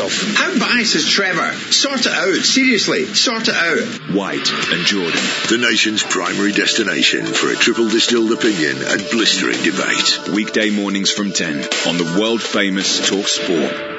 stuff. How biased is Trevor? Sort it out. Seriously, sort it out. White and Jordan, the nation's primary destination for a triple distilled opinion and blistering debate. Weekday mornings from 10 on the world-famous Talk Sport.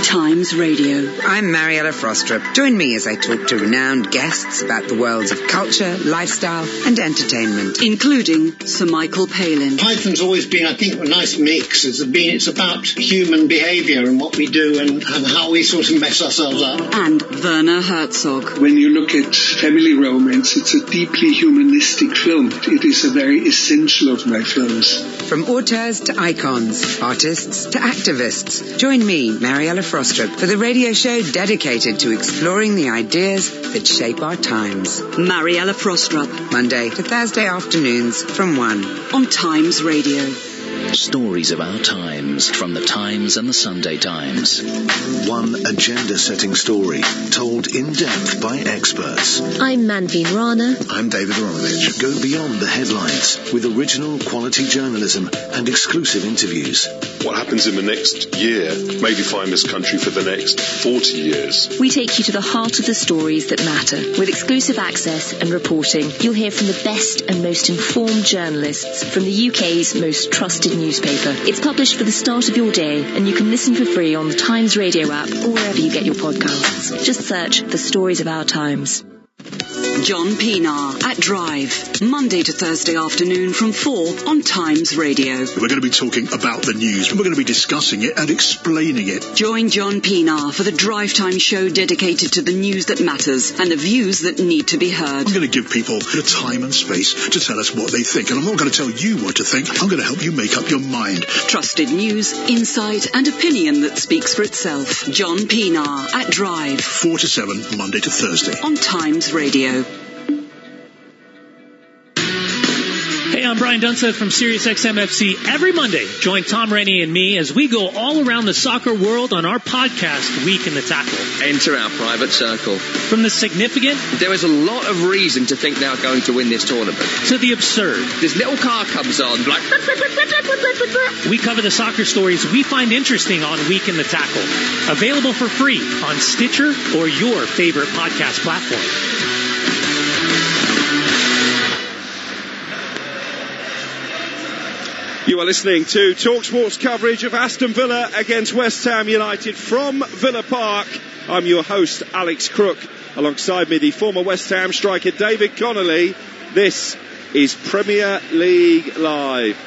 Times Radio. I'm Mariella Frostrup. Join me as I talk to renowned guests about the worlds of culture, lifestyle and entertainment, including Sir Michael Palin. Python's always been, I think, a nice mix. It's about human behaviour and what we do and how we sort of mess ourselves up. And Werner Herzog. When you look at family romance, it's a deeply humanistic film. It is a very essential of my films. From auteurs to icons, artists to activists, join me, Mariella Frostrup, for the radio show dedicated to exploring the ideas that shape our times. Mariella Frostrup. Monday to Thursday afternoons from 1 on Times Radio. Stories of our times from the Times and the Sunday Times. One agenda-setting story told in depth by experts. I'm Manveen Rana. I'm David Aronovich. Go beyond the headlines with original quality journalism and exclusive interviews. What happens in the next year may define this country for the next 40 years. We take you to the heart of the stories that matter. With exclusive access and reporting, you'll hear from the best and most informed journalists from the UK's most trusted newspaper. It's published for the start of your day, and you can listen for free on the Times Radio app or wherever you get your podcasts. Just search The Stories of Our Times. John Pienaar at Drive, Monday to Thursday afternoon from 4 on Times Radio. We're going to be talking about the news. We're going to be discussing it and explaining it. Join John Pienaar for the Drive Time show dedicated to the news that matters and the views that need to be heard. I'm going to give people the time and space to tell us what they think. And I'm not going to tell you what to think. I'm going to help you make up your mind. Trusted news, insight and opinion that speaks for itself. John Pienaar at Drive. 4 to 7, Monday to Thursday. On Times Radio. Hey, I'm Brian Dunseth from SiriusXM-FC. Every Monday, join Tom Rennie and me as we go all around the soccer world on our podcast, Week in the Tackle. Enter our private circle. From the significant... There is a lot of reason to think they're going to win this tournament. To the absurd. This little car comes on, like... We cover the soccer stories we find interesting on Week in the Tackle. Available for free on Stitcher or your favorite podcast platform. You are listening to TalkSport's coverage of Aston Villa against West Ham United from Villa Park. I'm your host, Alex Crook. Alongside me, the former West Ham striker, David Connolly. This is Premier League Live.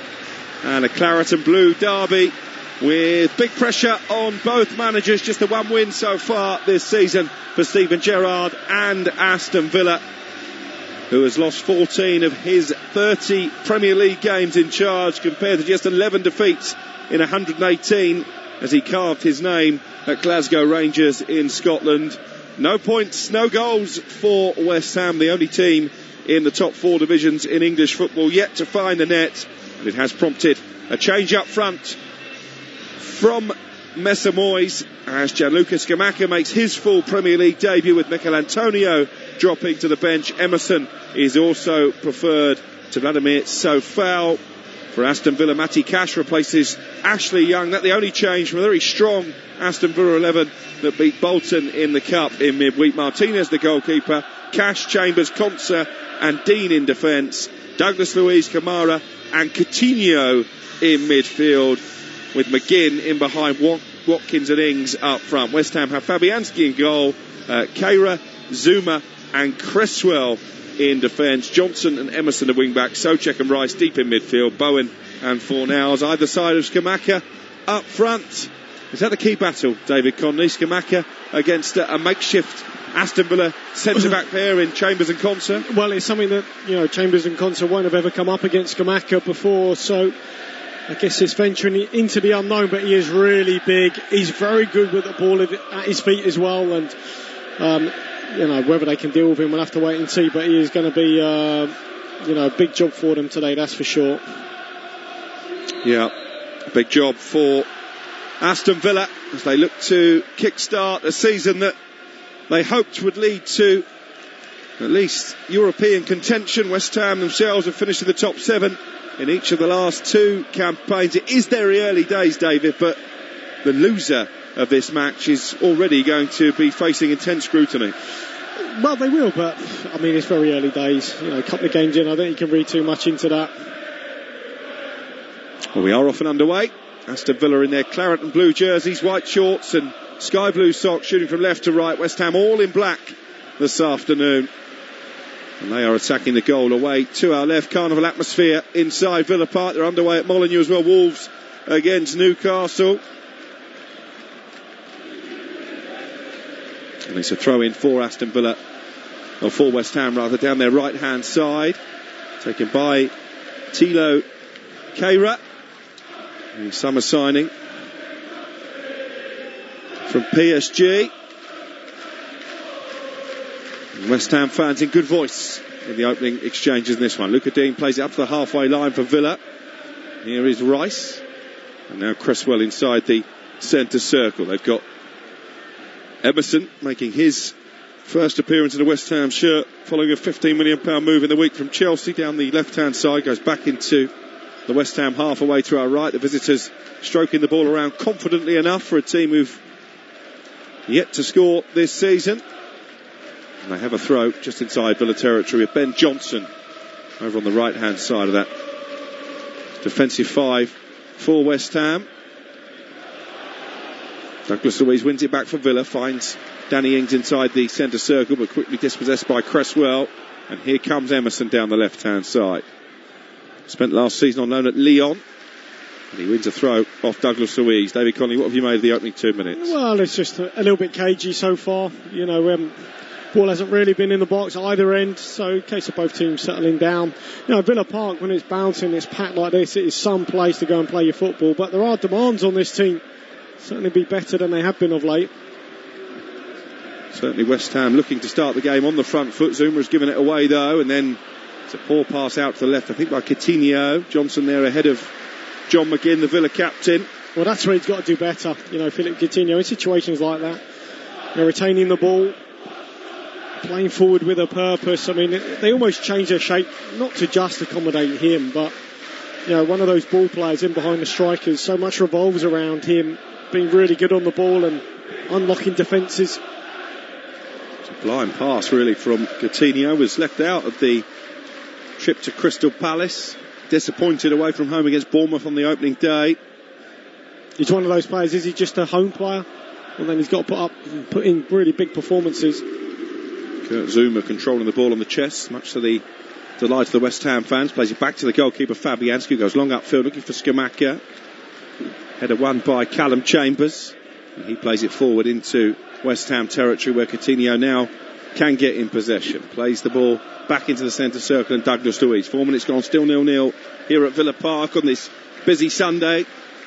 And a claret and blue derby with big pressure on both managers. Just the one win so far this season for Steven Gerrard and Aston Villa, who has lost 14 of his 30 Premier League games in charge, compared to just 11 defeats in 118 as he carved his name at Glasgow Rangers in Scotland. No points, no goals for West Ham, the only team in the top 4 divisions in English football yet to find the net. And it has prompted a change up front from Messa Moyes as Gianluca Scamacca makes his full Premier League debut, with Michael Antonio dropping to the bench. Emerson is also preferred to Vladimir Sofal. For Aston Villa, Matty Cash replaces Ashley Young. That's the only change from a very strong Aston Villa 11 that beat Bolton in the Cup in midweek. Martinez, the goalkeeper. Cash, Chambers, Konsa and Dean in defence. Douglas Luiz, Kamara and Coutinho in midfield, with McGinn in behind Watkins and Ings up front. West Ham have Fabianski in goal, Keira, Zuma and Cresswell in defence. Johnson and Emerson the wing-back. Soucek and Rice deep in midfield. Bowen and Fornals either side of Scamacca up front. Is that the key battle, David Conley? Scamacca against a makeshift Aston Villa centre-back pair in Chambers and Konsa? Well, it's something that, Chambers and Konsa won't have ever come up against Scamacca before, so I guess it's venturing into the unknown, but he is really big. He's very good with the ball at his feet as well, and whether they can deal with him, we'll have to wait and see, but he is going to be a big job for them today, that's for sure. Yeah, a big job for Aston Villa as they look to kickstart a season that they hoped would lead to at least European contention. West Ham themselves have finished in the top 7 in each of the last 2 campaigns. It is very early days, David, but the loser of this match is already going to be facing intense scrutiny. Well, they will, but I mean, it's very early days. A couple of games in, I don't think you can read too much into that. Well, we are off and underway. Aston Villa in their claret and blue jerseys, white shorts and sky blue socks, shooting from left to right. West Ham all in black this afternoon. And they are attacking the goal away to our left. Carnival atmosphere inside Villa Park. They're underway at Molineux as well. Wolves against Newcastle. And it's a throw in for Aston Villa, or for West Ham rather, down their right hand side. Taken by Thilo Kehrer, the summer signing from PSG. West Ham fans in good voice in the opening exchanges in this one. Luca Dean plays it up to the halfway line for Villa. Here is Rice. And now Cresswell inside the centre circle. They've got Emerson making his first appearance in a West Ham shirt following a £15 million move in the week from Chelsea down the left-hand side. Goes back into the West Ham half away to our right. The visitors stroking the ball around confidently enough for a team who've yet to score this season. And they have a throw just inside Villa territory with Ben Johnson over on the right-hand side of that defensive five for West Ham. Douglas Luiz wins it back for Villa, finds Danny Ings inside the centre circle, but quickly dispossessed by Cresswell. And here comes Emerson down the left-hand side. Spent last season on loan at Lyon. And he wins a throw off Douglas Luiz. David Connolly, what have you made of the opening 2 minutes? Well, it's just a little bit cagey so far. Ball hasn't really been in the box either end, so case of both teams settling down. Villa Park, when it's bouncing, it's packed like this, it is some place to go and play your football, but there are demands on this team. Certainly be better than they have been of late. Certainly West Ham looking to start the game on the front foot. Zuma's given it away though, and then it's a poor pass out to the left, I think by Coutinho. Johnson there ahead of John McGinn, the Villa captain. Well, that's where he's got to do better, Philip Coutinho, in situations like that. Retaining the ball, playing forward with a purpose. I mean, they almost change their shape, not to just accommodate him, but one of those ball players in behind the strikers. So much revolves around him being really good on the ball and unlocking defences. It's a blind pass really from Coutinho. Was left out of the trip to Crystal Palace. Disappointed away from home against Bournemouth on the opening day. He's one of those players. Is he just a home player? And then he's got to put in really big performances. Kurt Zouma controlling the ball on the chest, much to the delight of the West Ham fans. Plays it back to the goalkeeper Fabianski, who goes long upfield looking for Scamacca. Header won by Callum Chambers, and he plays it forward into West Ham territory where Coutinho now can get in possession. Plays the ball back into the centre circle, and Douglas Luiz. 4 minutes gone, still 0-0 here at Villa Park on this busy Sunday.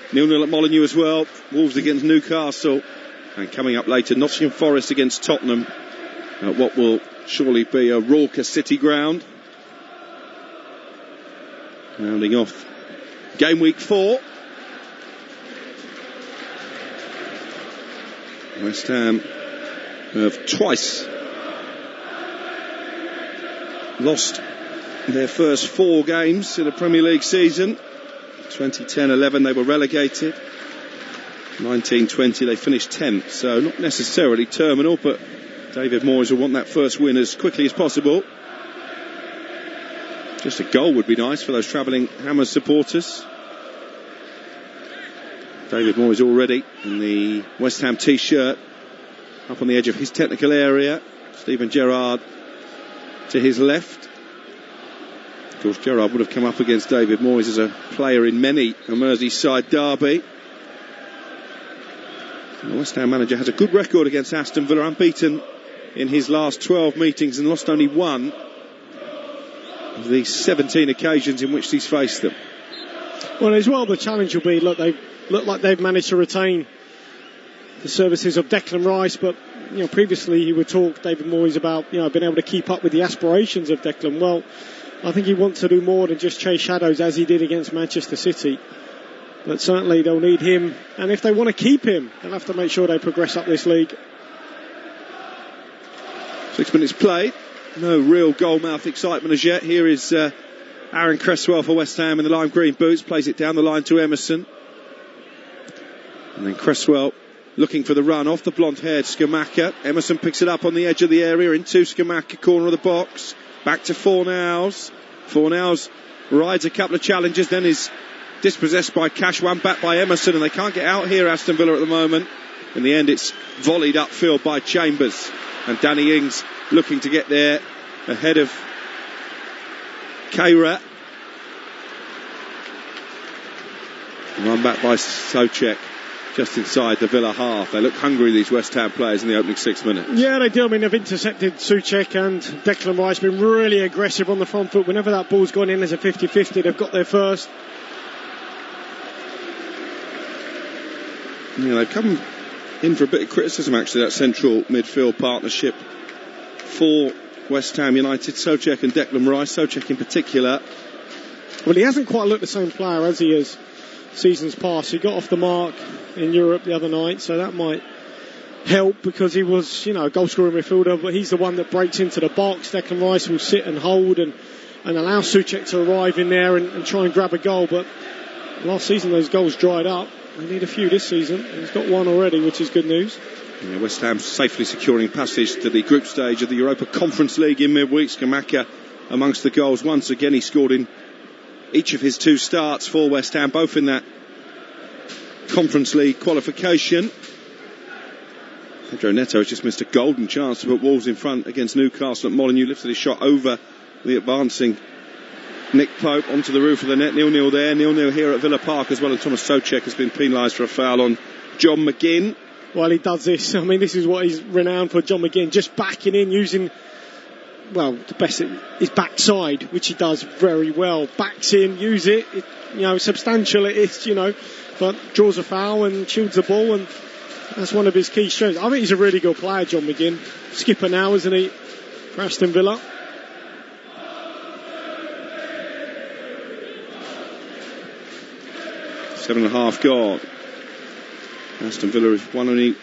0-0 at Molineux as well. Wolves against Newcastle, and coming up later Nottingham Forest against Tottenham at what will surely be a raucous City ground. Rounding off game week 4. West Ham have twice lost their first 4 games in a Premier League season. 2010-11 they were relegated. 19-20 they finished 10th, so not necessarily terminal, but David Moyes will want that first win as quickly as possible. Just a goal would be nice for those travelling Hammers supporters. David Moyes already in the West Ham t-shirt, up on the edge of his technical area. Steven Gerrard to his left. Of course, Gerrard would have come up against David Moyes as a player in many a Merseyside derby. The West Ham manager has a good record against Aston Villa, unbeaten in his last 12 meetings and lost only 1 of the 17 occasions in which he's faced them. Well, as well, the challenge will be, they look like they've managed to retain the services of Declan Rice, but previously he would talk, David Moyes, about being able to keep up with the aspirations of Declan. Well, I think he wants to do more than just chase shadows as he did against Manchester City, but certainly they'll need him, and if they want to keep him, they'll have to make sure they progress up this league. 6 minutes played, no real goal-mouth excitement as yet. Here is Aaron Cresswell for West Ham in the lime green boots, plays it down the line to Emerson, and then Cresswell looking for the run off the blonde-haired Skamaka. Emerson picks it up on the edge of the area into Skamaka, corner of the box. Back to Fornals. Fornals rides a couple of challenges, then is dispossessed by Cashwan, back by Emerson, and they can't get out here, Aston Villa, at the moment. In the end, it's volleyed upfield by Chambers, and Danny Ings looking to get there ahead of Kayra. Run back by Soucek, just inside the Villa half. They look hungry, these West Ham players, in the opening 6 minutes. Yeah, they do. I mean, they've intercepted Soucek, and Declan Rice been really aggressive on the front foot. Whenever that ball's gone in as a 50-50, they've got there first. Yeah, they've come in for a bit of criticism, actually, that central midfield partnership for West Ham United. Soucek and Declan Rice, Soucek in particular. Well, he hasn't quite looked the same player as he has seasons past. He got off the mark in Europe the other night, so that might help, because he was, a goal-scoring midfielder, but he's the one that breaks into the box. Declan Rice will sit and hold and allow Soucek to arrive in there and try and grab a goal, but last season those goals dried up. They need a few this season. He's got one already, which is good news. Yeah, West Ham safely securing passage to the group stage of the Europa Conference League in midweek. Skamaka amongst the goals. Once again, he scored in each of his 2 starts for West Ham, both in that Conference League qualification. Pedro Neto has just missed a golden chance to put Wolves in front against Newcastle at Molineux. Lifted his shot over the advancing Nick Pope onto the roof of the net. 0-0 there. 0-0 here at Villa Park as well. And Thomas Soucek has been penalised for a foul on John McGinn. Well, he does this. I mean, this is what he's renowned for, John McGinn. Just backing in, using, the best is backside, which he does very well. Backs in, use it, substantial it is, but draws a foul and shields the ball, and that's one of his key strengths. I think he's a really good player, John McGinn. Skipper now, isn't he, for Aston Villa? Seven and a half gone. Aston Villa have won only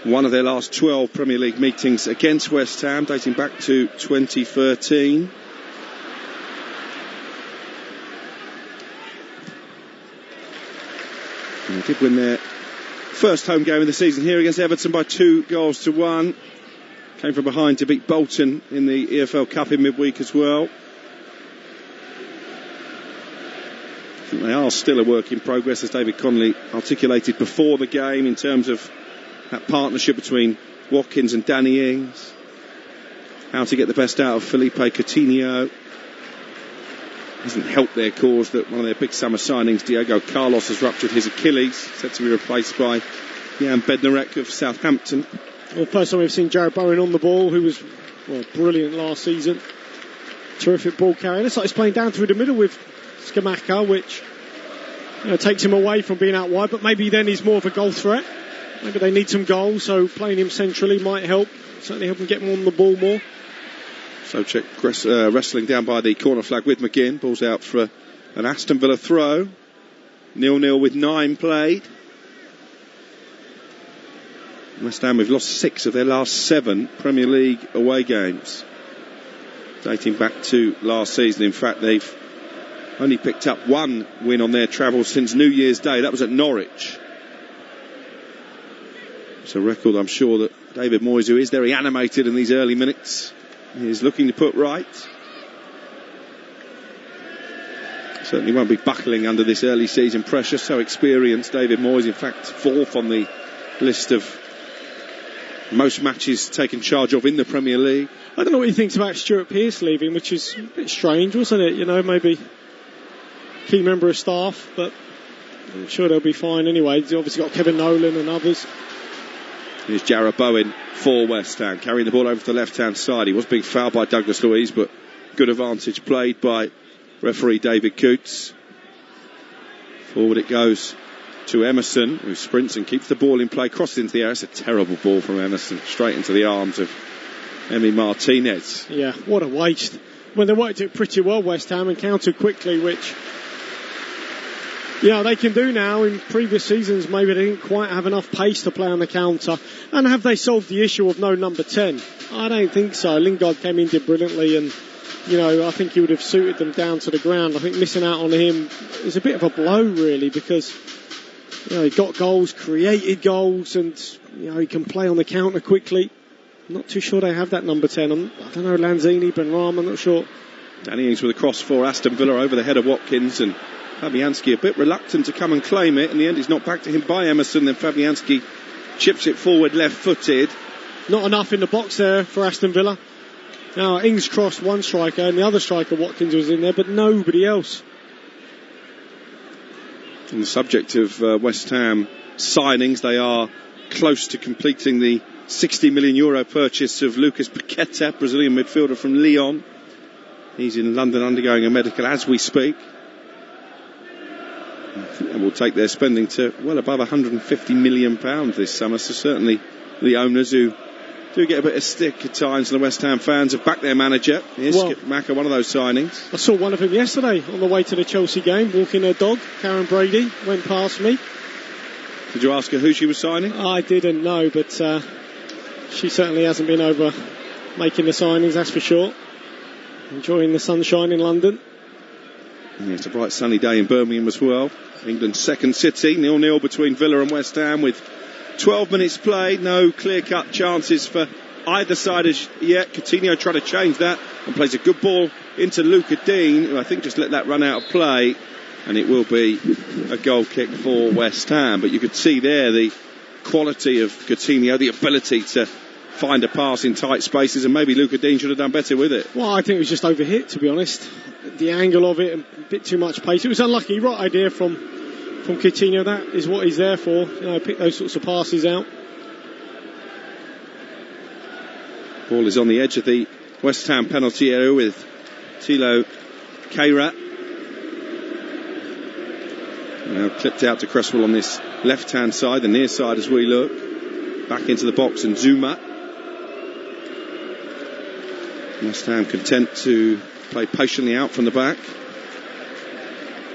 one of their last 12 Premier League meetings against West Ham, dating back to 2013. And they did win their first home game of the season here against Everton by 2-1. Came from behind to beat Bolton in the EFL Cup in midweek as well. They are still a work in progress, as David Connolly articulated before the game, in terms of that partnership between Watkins and Danny Ings. How to get the best out of Felipe Coutinho. Hasn't helped their cause that one of their big summer signings, Diego Carlos, has ruptured his Achilles, set to be replaced by Jan Bednarek of Southampton. Well, first time we've seen Jared Bowen on the ball, who was brilliant last season. Terrific ball carrier. Looks like he's playing down through the middle with Skamaka, which takes him away from being out wide, but maybe then he's more of a goal threat. Maybe they need some goals, so playing him centrally might help. Certainly help him get him on the ball more. Soucek wrestling down by the corner flag with McGinn. Ball's out for an Aston Villa throw. 0-0 with 9 played. West Ham have lost 6 of their last 7 Premier League away games, dating back to last season. In fact, they've only picked up 1 win on their travels since New Year's Day. That was at Norwich. It's a record I'm sure that David Moyes, who is very animated in these early minutes, is looking to put right. Certainly won't be buckling under this early season pressure. So experienced, David Moyes, in fact 4th on the list of most matches taken charge of in the Premier League. I don't know what he thinks about Stuart Pearce leaving, which is a bit strange, wasn't it? Maybe key member of staff, but I'm sure they'll be fine anyway. He's obviously got Kevin Nolan and others. Here's Jarrod Bowen for West Ham, carrying the ball over to the left-hand side. He was being fouled by Douglas Luiz, but good advantage played by referee David Coots. Forward it goes to Emerson, who sprints and keeps the ball in play, crosses into the air. It's a terrible ball from Emerson, straight into the arms of Emi Martinez. Yeah, what a waste. Well, they worked it pretty well, West Ham, and countered quickly, which they can do now. In previous seasons, maybe they didn't quite have enough pace to play on the counter. And have they solved the issue of no number 10? I don't think so. Lingard came in, did brilliantly, and I think he would have suited them down to the ground. I think missing out on him is a bit of a blow, really, because he got goals, created goals, and he can play on the counter quickly. I'm not too sure they have that number 10. I don't know, Lanzini, Benrahma, I'm not sure. Danny Ings with a cross for Aston Villa over the head of Watkins, and Fabianski a bit reluctant to come and claim it. In the end, it's knocked back to him by Emerson. Then Fabianski chips it forward left-footed. Not enough in the box there for Aston Villa. Now, Ings crossed one striker, and the other striker, Watkins, was in there, but nobody else. On the subject of West Ham signings, they are close to completing the €60 million purchase of Lucas Paqueta, Brazilian midfielder from Lyon. He's in London undergoing a medical as we speak. And will take their spending to well above £150 million this summer. So certainly the owners, who do get a bit of stick at times, and the West Ham fans, have backed their manager. Here's Skip Maka, one of those signings. I saw one of them yesterday on the way to the Chelsea game, walking her dog. Karen Brady went past me. Did you ask her who she was signing? I didn't know, but she certainly hasn't been over making the signings, that's for sure. Enjoying the sunshine in London. Yeah, it's a bright sunny day in Birmingham as well. England's second city, 0-0 between Villa and West Ham with 12 minutes played. No clear-cut chances for either side as yet. Coutinho trying to change that and plays a good ball into Luca Dean, who I think just let that run out of play, and it will be a goal kick for West Ham. But you could see there the quality of Coutinho, the ability to find a pass in tight spaces, and maybe Luca Dean should have done better with it. Well, I think it was just overhit, to be honest. The angle of it, a bit too much pace. It was unlucky. Right idea from Coutinho. That is what he's there for. Pick those sorts of passes out. Ball is on the edge of the West Ham penalty area with Thilo Kehrer. Now clipped out to Cresswell on this left-hand side, the near side as we look. Back into the box, and Zuma. West Ham content to play patiently out from the back.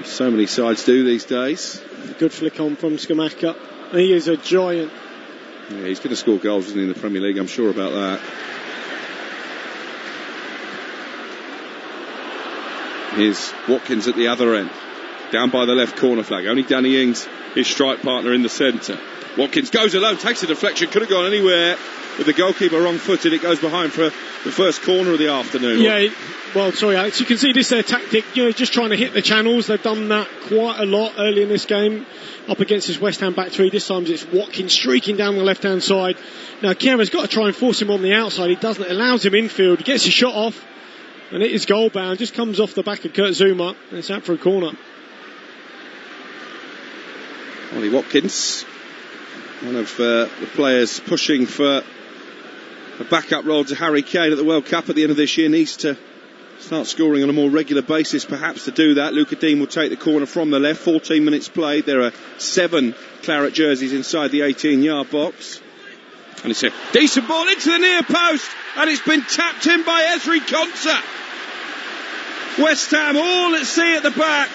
So many sides do these days. Good flick on from Scamacca. He is a giant. Yeah, he's going to score goals, isn't he, in the Premier League? I'm sure about that. Here's Watkins at the other end, down by the left corner flag. Only Danny Ings, his strike partner, in the centre. Watkins goes alone, takes a deflection, could have gone anywhere. With the goalkeeper wrong-footed, it goes behind for the first corner of the afternoon. Yeah, well, sorry, Alex, you can see this their tactic, just trying to hit the channels. They've done that quite a lot early in this game, up against this West Ham back three. This time it's Watkins streaking down the left-hand side. Now, Kehra's got to try and force him on the outside. He doesn't. It allows him infield. He gets his shot off, and it is goal-bound. Just comes off the back of Kurt Zuma, and it's out for a corner. Ollie Watkins, one of the players pushing for a backup role to Harry Kane at the World Cup at the end of this year, needs to start scoring on a more regular basis perhaps to do that. Luca Dean will take the corner from the left. 14 minutes played. There are 7 claret jerseys inside the 18-yard box, and it's a decent ball into the near post, and it's been tapped in by Ezri Konsa. West Ham all at sea at the back,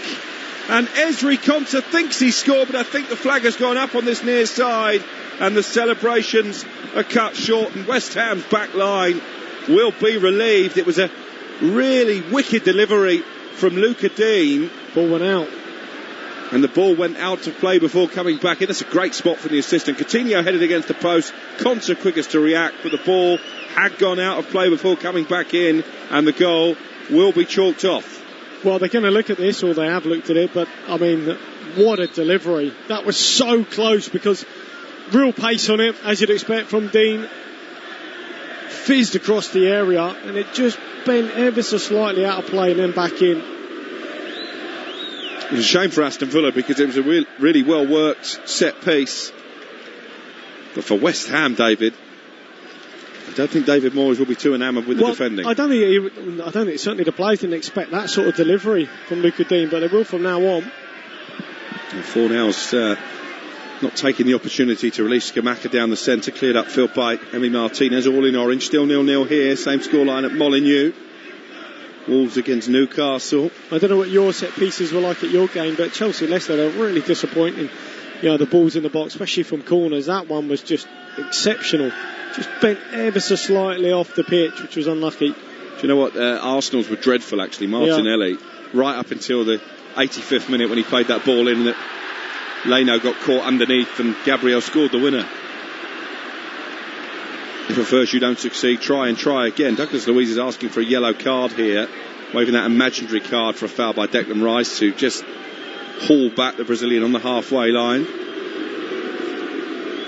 and Ezri Konsa thinks he scored, but I think the flag has gone up on this near side, and the celebrations are cut short, and West Ham's back line will be relieved. It was a really wicked delivery from Luca Dean. Ball went out, and the ball went out to play before coming back in. That's a great spot from the assistant. Coutinho headed against the post, Konsa quickest to react, but the ball had gone out of play before coming back in, and the goal will be chalked off. Well, they're going to look at this, or they have looked at it, but I mean, what a delivery. That was so close, because real pace on it, as you'd expect from Dean. Fizzed across the area, and it just bent ever so slightly out of play and then back in. It was a shame for Aston Villa, because it was a really well worked set piece. But for West Ham, David, I don't think David Moyes will be too enamoured with the defending. I don't think certainly the players didn't expect that sort of delivery from Luca Dean, but they will from now on. And Fornell's not taking the opportunity to release Scamacca down the centre, cleared upfield by Emi Martinez, all in orange, still 0-0 here, same scoreline at Molineux. Wolves against Newcastle. I don't know what your set pieces were like at your game, but Chelsea-Leicester, they're really disappointing. The balls in the box, especially from corners. That one was just exceptional. Just bent ever so slightly off the pitch, which was unlucky. Do you know what? Arsenal's were dreadful, actually. Martinelli, right up until the 85th minute when he played that ball in. Leno got caught underneath and Gabriel scored the winner. If at first you don't succeed, try and try again. Douglas Luiz is asking for a yellow card here, waving that imaginary card for a foul by Declan Rice to just haul back the Brazilian on the halfway line.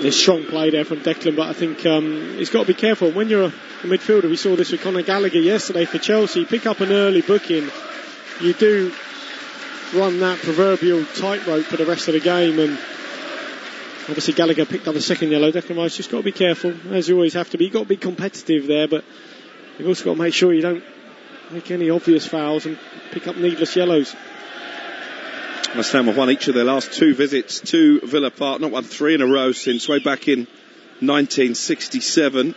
There's strong play there from Declan, but I think he's got to be careful. When you're a midfielder, we saw this with Conor Gallagher yesterday for Chelsea, pick up an early booking, you do run that proverbial tightrope for the rest of the game, and obviously Gallagher picked up a second yellow. Declan Rice just got to be careful, as you always have to be. You've got to be competitive there, but you've also got to make sure you don't make any obvious fouls and pick up needless yellows. West Ham have won each of their last 2 visits to Villa Park, not won 3 in a row since way back in 1967,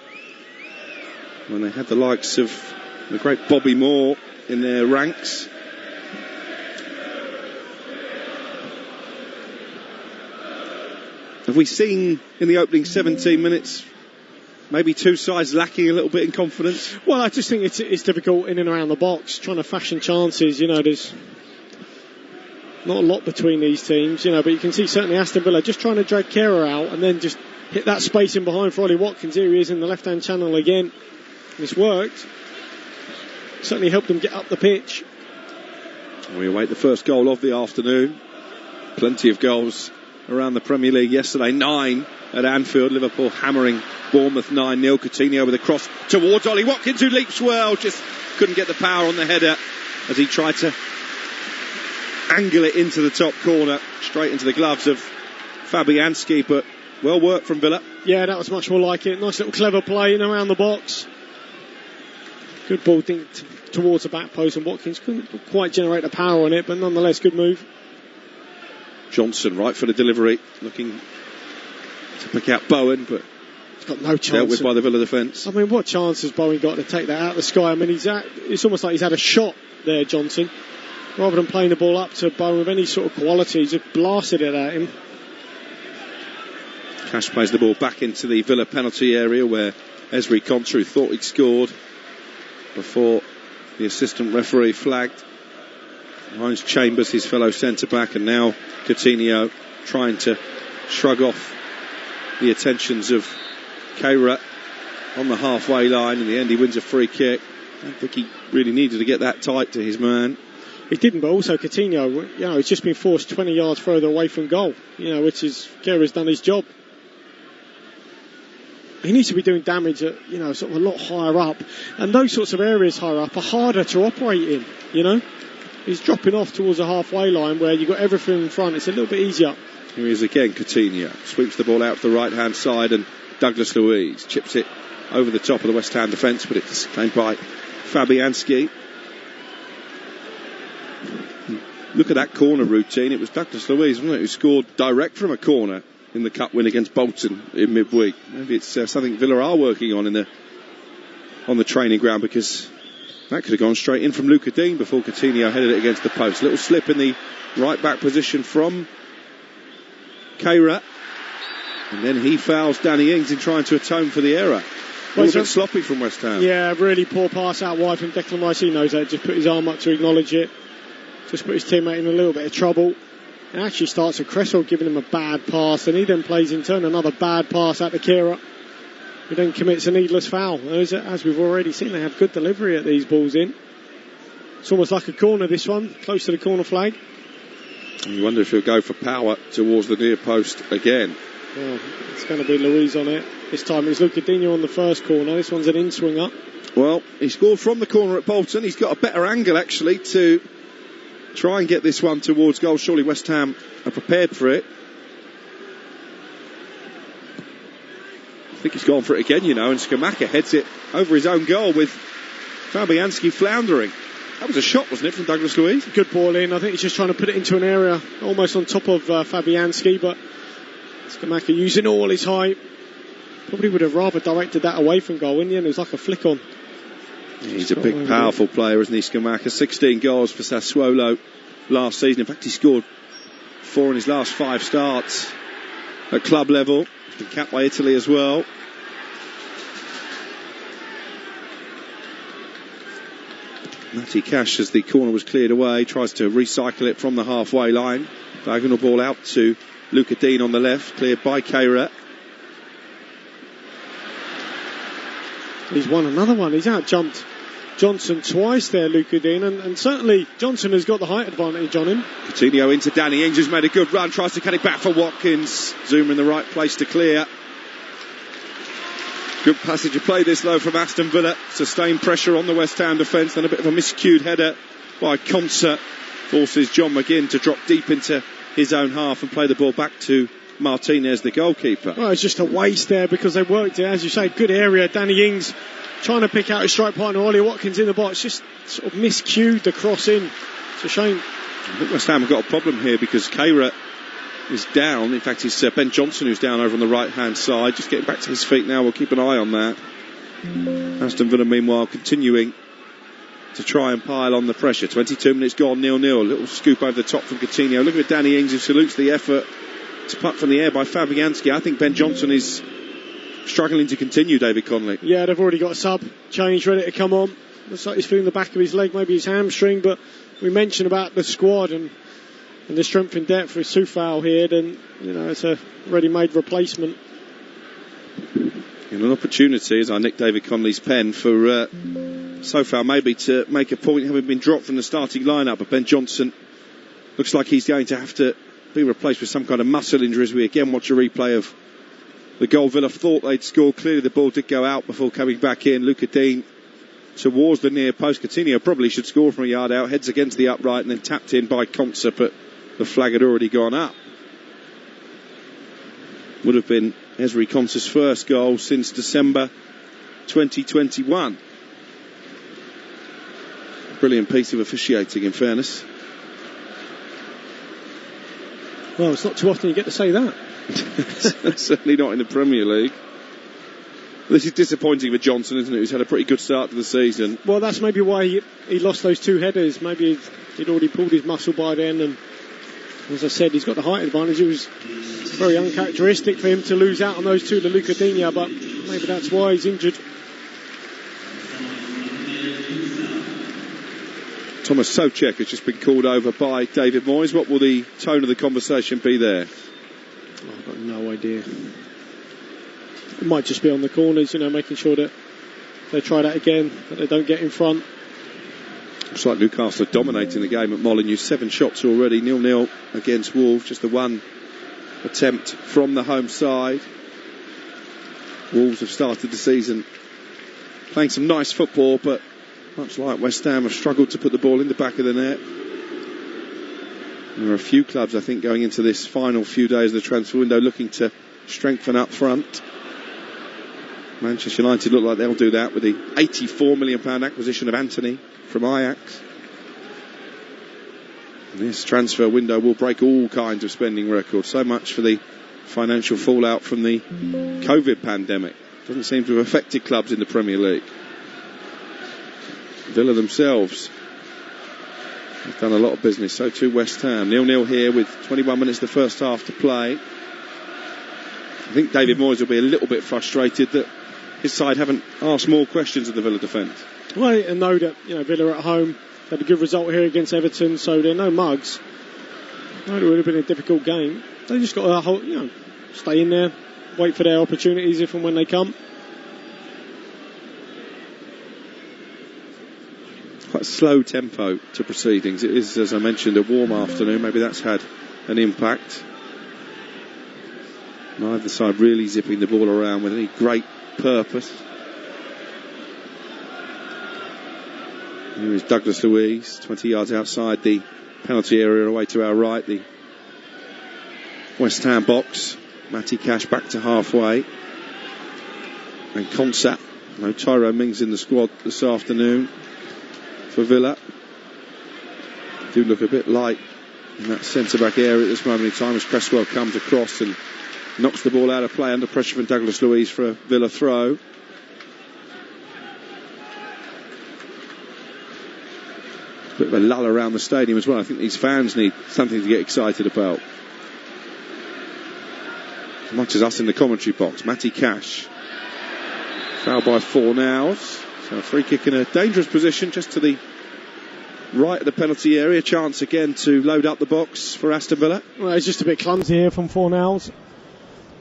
when they had the likes of the great Bobby Moore in their ranks. Have we seen in the opening 17 minutes maybe two sides lacking a little bit in confidence? Well, I just think it's difficult in and around the box, trying to fashion chances. There's not a lot between these teams, but you can see certainly Aston Villa just trying to drag Kehrer out and then just hit that space in behind for Ollie Watkins. Here he is in the left-hand channel again. This worked. Certainly helped them get up the pitch. We await the first goal of the afternoon. Plenty of goals around the Premier League yesterday. 9 at Anfield. Liverpool hammering Bournemouth 9-0. Coutinho with a cross towards Ollie Watkins, who leaps well. Just couldn't get the power on the header as he tried to angle it into the top corner, straight into the gloves of Fabianski, but well worked from Villa. Yeah, that was much more like it. Nice little clever play in around the box. Good ball towards the back post, and Watkins couldn't quite generate the power on it, but nonetheless good move. Johnson right for the delivery, looking to pick out Bowen, but he's got no chance. Dealt with by the Villa defence. I mean, what chance has Bowen got to take that out of the sky? I mean, it's almost like he's had a shot there, Johnson. Rather than playing the ball up to Bowen with any sort of quality, he's just blasted it at him. Cash plays the ball back into the Villa penalty area where Esri Kontru thought he'd scored before the assistant referee flagged. Ryan Chambers, his fellow centre-back, and now Coutinho trying to shrug off the attentions of Kehrer on the halfway line. In the end, he wins a free kick. I don't think he really needed to get that tight to his man. He didn't, but also Coutinho, he's just been forced 20 yards further away from goal, which is, Kehler's done his job. He needs to be doing damage at, sort of a lot higher up. And those sorts of areas higher up are harder to operate in, He's dropping off towards the halfway line where you've got everything in front. It's a little bit easier. Here he is again, Coutinho. Sweeps the ball out to the right-hand side, and Douglas Luiz chips it over the top of the West Ham defence, but it's claimed by Fabianski. Look at that corner routine. It was Douglas Luiz, wasn't it, who scored direct from a corner in the cup win against Bolton in midweek. Maybe it's something Villa are working on on the training ground, because that could have gone straight in from Luca Dean before Coutinho headed it against the post. Little slip in the right back position from Kehrer, and then he fouls Danny Ings in trying to atone for the error. A little bit sloppy from West Ham. Yeah, really poor pass out wide from Declan Rice. He knows that. Just put his arm up to acknowledge it. Just put his teammate in a little bit of trouble. It actually starts with Cresswell giving him a bad pass, and he then plays in turn another bad pass out to Kehrer, who then commits a needless foul. As we've already seen, they have good delivery at these balls in. It's almost like a corner, this one, close to the corner flag. And you wonder if he'll go for power towards the near post again. Oh, it's going to be Luiz on it. This time it's Luca Dino on the first corner. This one's an in-swinger. Well, he scored from the corner at Bolton. He's got a better angle, actually, to try and get this one towards goal. Surely West Ham are prepared for it. I think he's gone for it again, and Scamacca heads it over his own goal with Fabianski floundering. That was a shot, wasn't it, from Douglas Luiz? Good ball in. I think he's just trying to put it into an area almost on top of Fabianski, but Scamacca using all his height. Probably would have rather directed that away from goal. In the end, it was like a flick on. He's a big, powerful player, isn't he, Scamacca? 16 goals for Sassuolo last season. In fact, he scored 4 in his last 5 starts at club level. He's been capped by Italy as well. Matty Cash, as the corner was cleared away, tries to recycle it from the halfway line. Diagonal ball out to Luca Dean on the left, cleared by Kehrer. He's won another one. He's out-jumped Johnson twice there, Luca Dean, and certainly Johnson has got the height advantage on him. Coutinho into Danny Ings, who's made a good run, tries to cut it back for Watkins. Zuma in the right place to clear. Good passage of play this though from Aston Villa. Sustained pressure on the West Ham defence, then a bit of a miscued header by Konsa. Forces John McGinn to drop deep into his own half and play the ball back to Martinez, the goalkeeper. Well, it's just a waste there because they worked it, as you say, good area. Danny Ings trying to pick out his strike partner, Ollie Watkins in the box, just sort of miscued the cross in. It's a shame. I think West Ham have got a problem here because Kehrer is down. In fact, it's Ben Johnson who's down over on the right-hand side. Just getting back to his feet now. We'll keep an eye on that. Aston Villa, meanwhile, continuing to try and pile on the pressure. 22 minutes gone, 0-0. A little scoop over the top from Coutinho. Look at Danny Ings, who salutes the effort. It's put from the air by Fabianski. I think Ben Johnson is struggling to continue, David Connolly. Yeah, they've already got a sub change ready to come on. Looks like he's feeling the back of his leg, maybe his hamstring, but we mentioned about the squad and the strength and depth with Soufal here, then, you know, it's a ready-made replacement. And an opportunity, as I nick David Connolly's pen, for Soufal maybe to make a point, having been dropped from the starting lineup, but Ben Johnson looks like he's going to have to be replaced with some kind of muscle injury as we again watch a replay of the goal Villa thought they'd score. Clearly the ball did go out before coming back in. Luca Dean towards the near post. Coutinho probably should score from a yard out, heads against the upright and then tapped in by Konsa, but the flag had already gone up. Would have been Ezri Konsa's first goal since December 2021. Brilliant piece of officiating, in fairness. Well, it's not too often you get to say that. Certainly not in the Premier League. This is disappointing for Johnson, isn't it? Who's had a pretty good start to the season. Well, that's maybe why he lost those two headers. Maybe he'd already pulled his muscle by then, and as I said, he's got the height advantage. It was very uncharacteristic for him to lose out on those two to Luca Digne, but maybe that's why he's injured. Thomas Souček has just been called over by David Moyes. What will the tone of the conversation be there? Oh, I've got no idea. It might just be on the corners, you know, making sure that they try that again, that they don't get in front. Looks like Newcastle are dominating the game at Molineux. 7 shots already, 0-0 against Wolves. Just the one attempt from the home side. Wolves have started the season playing some nice football, but much like West Ham, have struggled to put the ball in the back of the net. There are a few clubs, I think, going into this final few days of the transfer window looking to strengthen up front. Manchester United look like they'll do that with the £84 million acquisition of Anthony from Ajax. And this transfer window will break all kinds of spending records. So much for the financial fallout from the COVID pandemic. Doesn't seem to have affected clubs in the Premier League. Villa themselves have done a lot of business, so too West Ham. 0-0 here with 21 minutes of the first half to play. I think David Moyes will be a little bit frustrated that his side haven't asked more questions of the Villa defence. Well, and know that, you know, Villa at home had a good result here against Everton, so they're no mugs. I know it would have been a difficult game. They just got to stay in there, wait for their opportunities if and when they come. Quite a slow tempo to proceedings. It is, as I mentioned, a warm afternoon. Maybe that's had an impact. Neither side really zipping the ball around with any great purpose. Here is Douglas Luiz, 20 yards outside the penalty area, away to our right, the West Ham box. Matty Cash back to halfway. And Konsa. No Tyrone Mings in the squad this afternoon for Villa. Do look a bit light in that centre-back area at this moment in time as Cresswell comes across and knocks the ball out of play under pressure from Douglas Luiz for a Villa throw. Bit of a lull around the stadium as well. I think these fans need something to get excited about, as much as us in the commentary box. Matty Cash fouled by Fornals. So a free kick in a dangerous position just to the right at the penalty area. Chance again to load up the box for Aston Villa. Well, it's just a bit clumsy here from Fornals.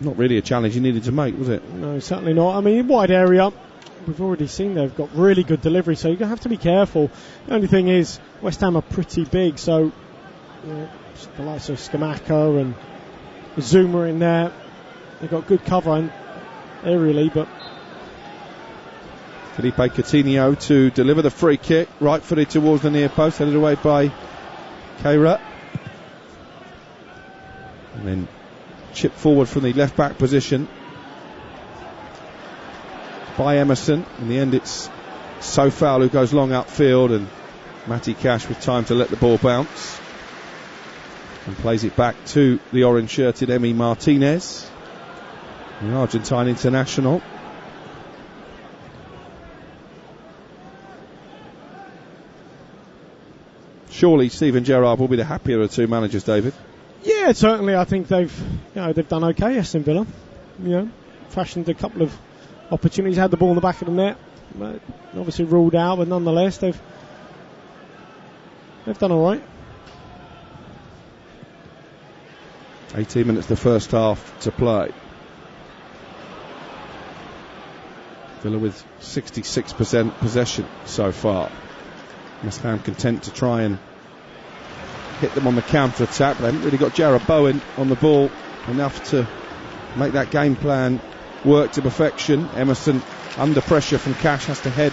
Not really a challenge he needed to make, was it? No, certainly not. I mean, wide area, we've already seen they've got really good delivery, so you're going to have to be careful. The only thing is, West Ham are pretty big, so the likes of Scamacca and Zuma in there, they've got good cover and aerially, but... Felipe Coutinho to deliver the free kick, right-footed towards the near post, headed away by Keira. And then chip forward from the left-back position by Emerson. In the end, it's Sofal who goes long upfield, and Matty Cash with time to let the ball bounce. And plays it back to the orange-shirted Emi Martinez, the Argentine international. Surely Steven Gerrard will be the happier of the two managers, David. Yeah, certainly. I think they've done okay. Aston Villa, fashioned a couple of opportunities, had the ball in the back of the net, but obviously ruled out. But nonetheless, they've done all right. 18 minutes the first half to play. Villa with 66% possession so far. West Ham content to try and hit them on the counter-attack, but they haven't really got Jarrod Bowen on the ball enough to make that game plan work to perfection. Emerson, under pressure from Cash, has to head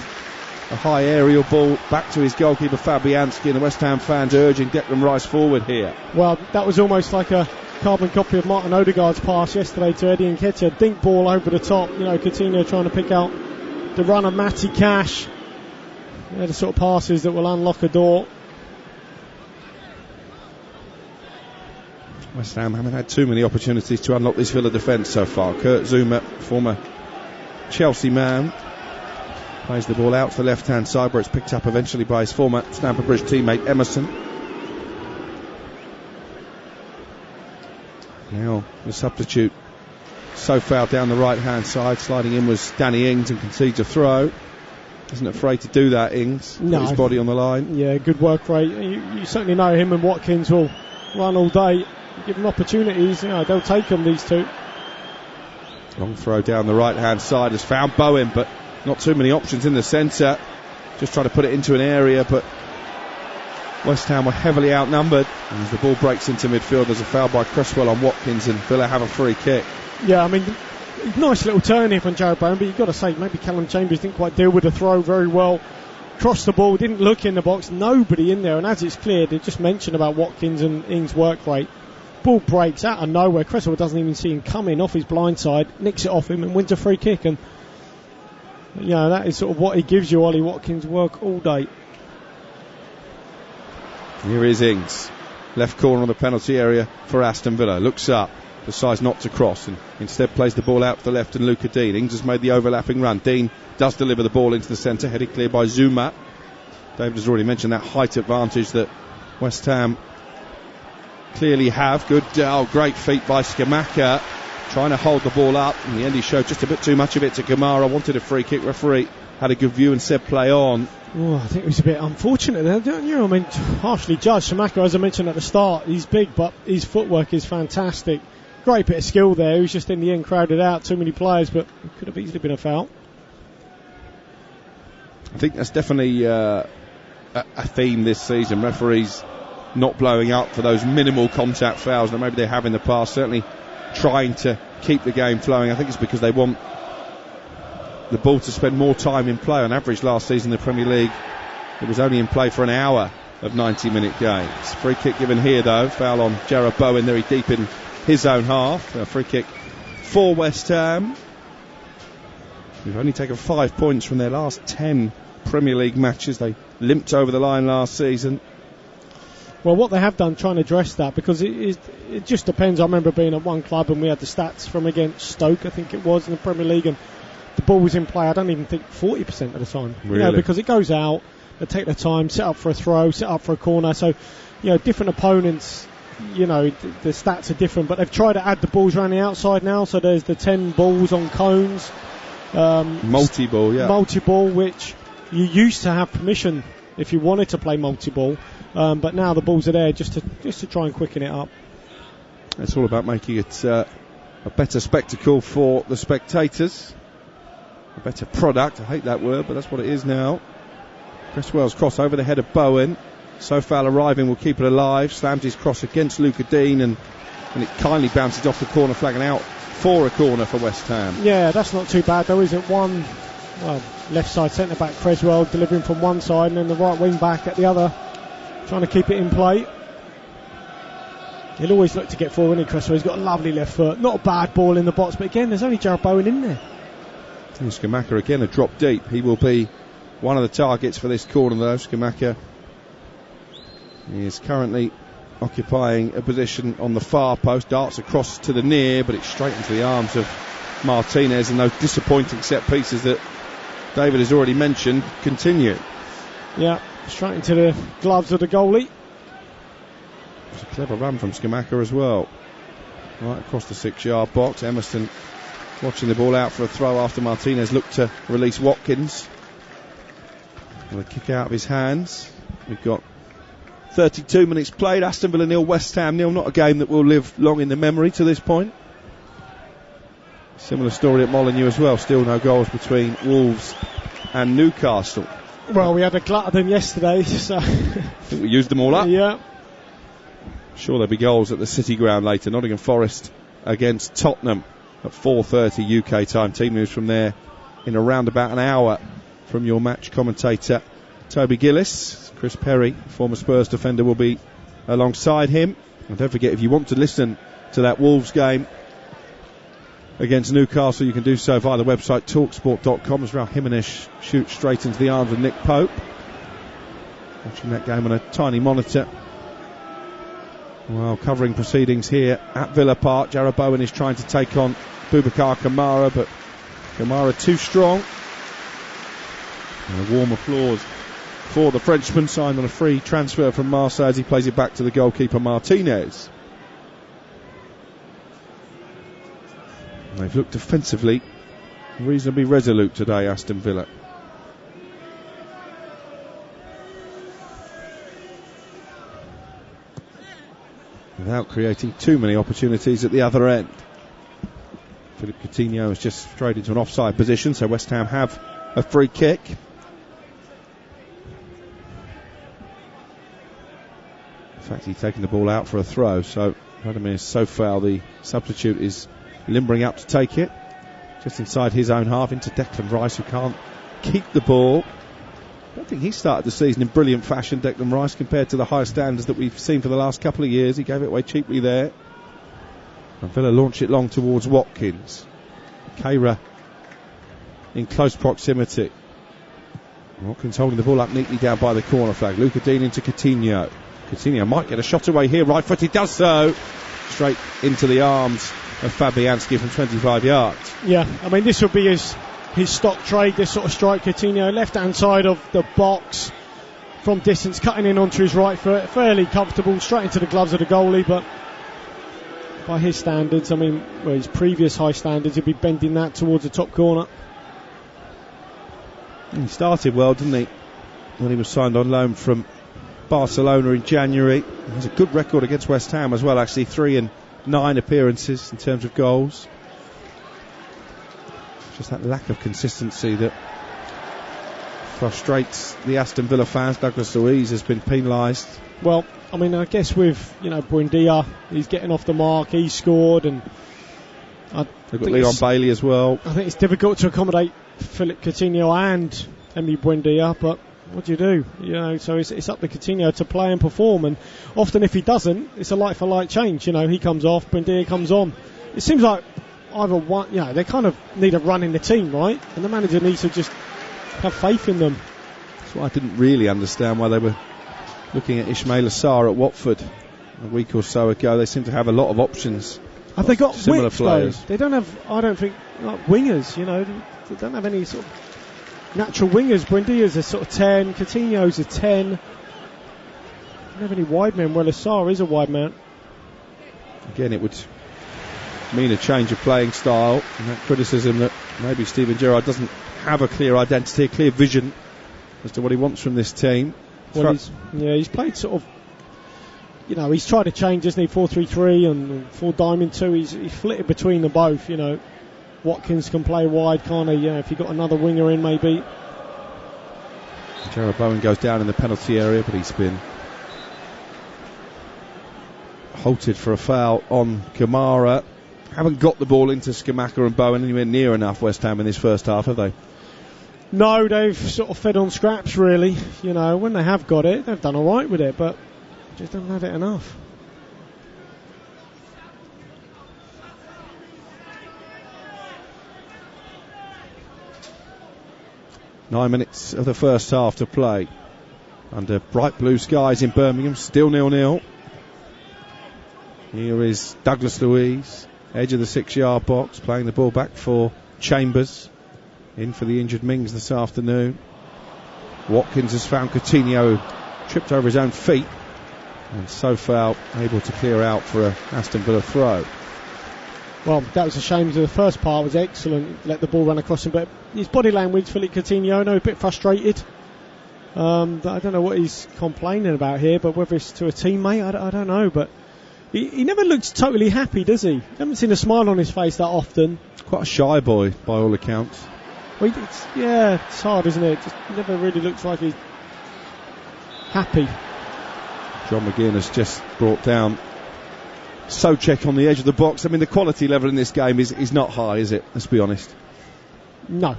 a high aerial ball back to his goalkeeper Fabianski, and the West Ham fans urging Declan Rice forward here. Well, that was almost like a carbon copy of Martin Odegaard's pass yesterday to Eddie Nketiah. Dink ball over the top, Coutinho trying to pick out the run of Matty Cash. They're the sort of passes that will unlock a door. West Ham haven't had too many opportunities to unlock this Villa defence so far. Kurt Zuma, former Chelsea man, plays the ball out to the left-hand side, where it's picked up eventually by his former Stamford Bridge teammate Emerson. Now the substitute Sofal down the right-hand side, sliding in was Danny Ings, and concedes a throw. Isn't afraid to do that, Ings. No. Put his body on the line. Yeah, good work rate. You certainly know him and Watkins will run all day. Give them opportunities, they'll take them, these two. Long throw down the right-hand side has found Bowen, but not too many options in the centre. Just trying to put it into an area, but West Ham were heavily outnumbered. And as the ball breaks into midfield, there's a foul by Cresswell on Watkins, and Villa have a free kick. Yeah, I mean, nice little turn here from Jarrod Bowen, but you've got to say, maybe Callum Chambers didn't quite deal with the throw very well. Crossed the ball, didn't look in the box, nobody in there, and as it's cleared, they just mentioned about Watkins and Ings' work rate. Ball breaks out of nowhere, Cresswell doesn't even see him coming off his blind side, nicks it off him and wins a free kick, and that is sort of what he gives you, Ollie Watkins' work all day. Here is Ings, left corner of the penalty area for Aston Villa, looks up, decides not to cross, and instead plays the ball out to the left, and Luca Dean. Ings has made the overlapping run. Dean does deliver the ball into the centre, headed clear by Zuma. David has already mentioned that height advantage that West Ham clearly have. Great feat by Scamacca, trying to hold the ball up. In the end, he showed just a bit too much of it to Kamara. Wanted a free kick. Referee had a good view and said play on. Oh, I think it was a bit unfortunate there, don't you? I mean, harshly judged. Scamacca, as I mentioned at the start, he's big, but his footwork is fantastic. Great bit of skill there. He was just in the end crowded out. Too many players, but it could have easily been a foul. I think that's definitely a theme this season. Referees not blowing up for those minimal contact fouls that maybe they have in the past. Certainly trying to keep the game flowing. I think it's because they want the ball to spend more time in play. On average last season in the Premier League, it was only in play for an hour of 90-minute games. Free kick given here though. Foul on Jarrod Bowen, very deep in his own half. A free kick for West Ham. We've only taken 5 points from their last 10 Premier League matches. They limped over the line last season. Well, what they have done, trying to address that, because it just depends. I remember being at one club and we had the stats from against Stoke, I think it was, in the Premier League, and the ball was in play, I don't even think 40% of the time. Really? Because it goes out, they take their time, set up for a throw, set up for a corner. So, different opponents, the stats are different, but they've tried to add the balls around the outside now. So there's the 10 balls on cones. Multi-ball, yeah. Multi-ball, which you used to have permission if you wanted to play multi-ball. But now the balls are there just to try and quicken it up. It's all about making it a better spectacle for the spectators. A better product. I hate that word, but that's what it is now. Cresswell's cross over the head of Bowen. Sofal arriving will keep it alive. Slams his cross against Luca Dean, and it kindly bounces off the corner flag and out for a corner for West Ham. Yeah, that's not too bad though, is it? One left side centre back Cresswell delivering from one side, and then the right wing back at the other, trying to keep it in play. He'll always look to get forward, isn't he, Cresswell? He's got a lovely left foot. Not a bad ball in the box, but again, there's only Jared Bowen in there. Skamaka again a drop deep. He will be one of the targets for this corner though. Skamaka is currently occupying a position on the far post, darts across to the near, but it's straight into the arms of Martinez, and those disappointing set pieces that David has already mentioned continue. Yeah, straight into the gloves of the goalie. It's a clever run from Skamaka as well. Right across the 6-yard box. Emerson watching the ball out for a throw after Martinez looked to release Watkins. And a kick out of his hands. We've got 32 minutes played. Aston Villa 0, West Ham 0. Not a game that will live long in the memory to this point. Similar story at Molineux as well. Still no goals between Wolves and Newcastle. Well, we had a glut of them yesterday, so I think we used them all up. Yeah. Sure there'll be goals at the City Ground later. Nottingham Forest against Tottenham at 4:30 UK time. Team news from there in around about an hour from your match commentator Toby Gillis. Chris Perry, former Spurs defender, will be alongside him. And don't forget, if you want to listen to that Wolves game against Newcastle, you can do so via the website talksport.com as Raul Jimenez shoots straight into the arms of Nick Pope. Watching that game on a tiny monitor. Well, covering proceedings here at Villa Park. Jarrod Bowen is trying to take on Boubacar Kamara, but Kamara too strong. And a warm applause for the Frenchman, signed on a free transfer from Marseille as he plays it back to the goalkeeper Martinez. And they've looked defensively reasonably resolute today, Aston Villa. Without creating too many opportunities at the other end. Philippe Coutinho has just strayed into an offside position, so West Ham have a free kick. In fact, he's taking the ball out for a throw, so Vladimir Sofal, the substitute, is limbering up to take it. Just inside his own half into Declan Rice, who can't keep the ball. I don't think he started the season in brilliant fashion, Declan Rice, compared to the high standards that we've seen for the last couple of years. He gave it away cheaply there. And Villa launch it long towards Watkins. Keira in close proximity. Watkins holding the ball up neatly down by the corner flag. Luca Dean into Coutinho. Coutinho might get a shot away here. Right foot, he does so. Straight into the arms of Fabianski from 25 yards. Yeah, I mean, this would be his stock trade, this sort of strike. Coutinho, left-hand side of the box, from distance, cutting in onto his right foot. Fairly comfortable, straight into the gloves of the goalie, but by his standards, I mean, well, his previous high standards, he'd be bending that towards the top corner. He started well, didn't he, when he was signed on loan from Barcelona in January. He has a good record against West Ham as well, actually 3 and 9 appearances in terms of goals. Just that lack of consistency that frustrates the Aston Villa fans. Douglas Luiz has been penalised. Well, I mean, I guess with, Buendia, he's getting off the mark, he scored, and they've got Leon Bailey as well. I think it's difficult to accommodate Philippe Coutinho and Emi Buendia, but what do you do? So it's up to Coutinho to play and perform, and often if he doesn't, it's a like for like change. He comes off, Buendia comes on. It seems like either one, they kind of need a run in the team, right? And the manager needs to just have faith in them. That's why I didn't really understand why they were looking at Ismail Assar at Watford a week or so ago. They seem to have a lot of options. Have they got similar width, players? Though? They don't have, I don't think, like wingers. They don't have any sort of natural wingers. Buendia's a sort of 10, Coutinho's a 10. They don't have any wide men. Well, Assar is a wide man. Again, it would mean a change of playing style, and that criticism that maybe Steven Gerrard doesn't have a clear identity, a clear vision as to what he wants from this team. Well, he's played sort of, he's tried to change, isn't he? 4-3-3 and 4 diamond 2. He's flitted between them both. Watkins can play wide, can't he? If you've got another winger in, maybe. Jarrod Bowen goes down in the penalty area, but he's been halted for a foul on Kamara. Haven't got the ball into Scamacca and Bowen anywhere near enough, West Ham, in this first half, have they? No, they've sort of fed on scraps, really. When they have got it, they've done all right with it, but just haven't had it enough. Nine minutes of the first half to play. Under bright blue skies in Birmingham, still 0-0. Here is Douglas Luiz, edge of the 6-yard box, playing the ball back for Chambers. In for the injured Mings this afternoon. Watkins has found Coutinho, tripped over his own feet, and so far able to clear out for a Aston Villa throw. Well, that was a shame. The first part was excellent, let the ball run across him, but his body language, Philippe Coutinho, I know, a bit frustrated. I don't know what he's complaining about here, but whether it's to a teammate, I don't know, but he never looks totally happy, does he? I haven't seen a smile on his face that often. Quite a shy boy, by all accounts. Well, it's hard, isn't it? Just never really looks like he's happy. John McGinn has just brought down Souček on the edge of the box. I mean, the quality level in this game is not high, is it? Let's be honest. No.